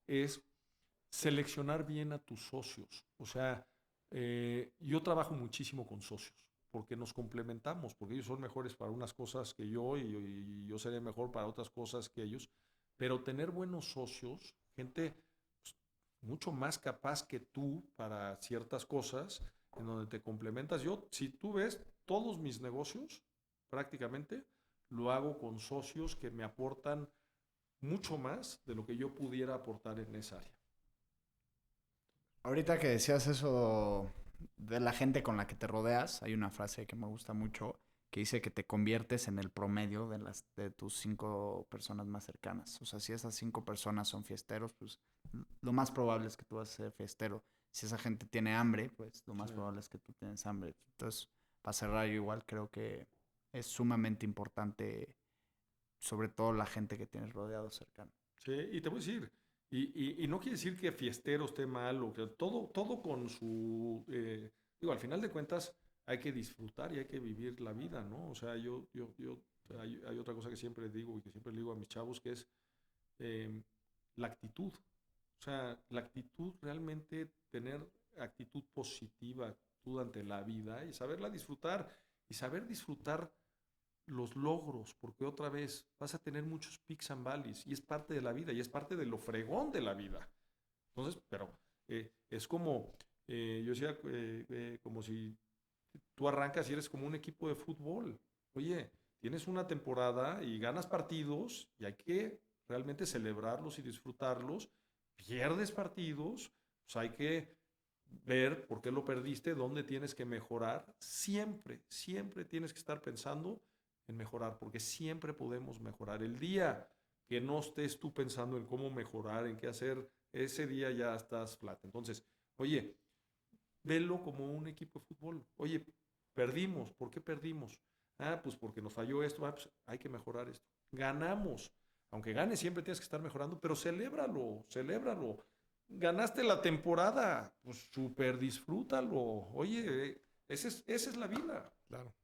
es seleccionar bien a tus socios. O sea, Yo trabajo muchísimo con socios porque nos complementamos, porque ellos son mejores para unas cosas que yo y yo seré mejor para otras cosas que ellos. Pero tener buenos socios, gente pues, mucho más capaz que tú para ciertas cosas, en donde te complementas. Yo, si tú ves, todos mis negocios prácticamente lo hago con socios que me aportan mucho más de lo que yo pudiera aportar en esa área. Ahorita que decías eso de la gente con la que te rodeas, hay una frase que me gusta mucho que dice que te conviertes en el promedio de tus 5 personas más cercanas. O sea, si esas 5 personas son fiesteros, pues lo más probable es que tú vas a ser fiestero. Si esa gente tiene hambre, pues lo más Sí. probable es que tú tienes hambre. Entonces, para cerrar, yo igual creo que es sumamente importante, sobre todo la gente que tienes rodeado cercano. Sí, y te voy a decir, y no quiere decir que fiestero esté mal, o que todo con su... digo, al final de cuentas hay que disfrutar y hay que vivir la vida, ¿no? O sea, hay otra cosa que siempre digo y que siempre le digo a mis chavos, que es eh, la actitud. O sea, la actitud, realmente tener actitud positiva, actitud ante la vida y saberla disfrutar y saber disfrutar los logros, porque otra vez vas a tener muchos peaks and valleys y es parte de la vida y es parte de lo fregón de la vida. Entonces, pero es como, yo decía, como si tú arrancas y eres como un equipo de fútbol. Oye, tienes una temporada y ganas partidos y hay que realmente celebrarlos y disfrutarlos. Pierdes partidos, pues hay que ver por qué lo perdiste, dónde tienes que mejorar. Siempre, siempre tienes que estar pensando en mejorar, porque siempre podemos mejorar. El día que no estés tú pensando en cómo mejorar, en qué hacer, ese día ya estás flat. Entonces, oye, velo como un equipo de fútbol. Oye, perdimos, ¿por qué perdimos? Ah, pues porque nos falló esto, pues hay que mejorar esto. Ganamos, aunque ganes siempre tienes que estar mejorando, pero celébralo, celébralo. Ganaste la temporada, pues súper disfrútalo. Oye, esa es la vida. Claro.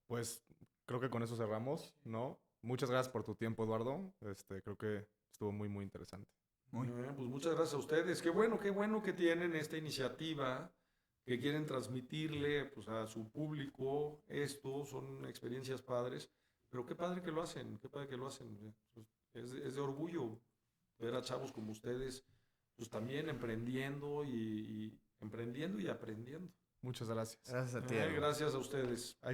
Pues creo que con eso cerramos, ¿no? Muchas gracias por tu tiempo, Eduardo. Creo que estuvo muy, muy interesante. Muy. Pues muchas gracias a ustedes. Qué bueno que tienen esta iniciativa, que quieren transmitirle pues, a su público esto, son experiencias padres, pero qué padre que lo hacen, qué padre que lo hacen. Es de orgullo ver a chavos como ustedes, pues también emprendiendo y emprendiendo y aprendiendo. Muchas gracias. Gracias a ti, Edu. Gracias a ustedes. Hay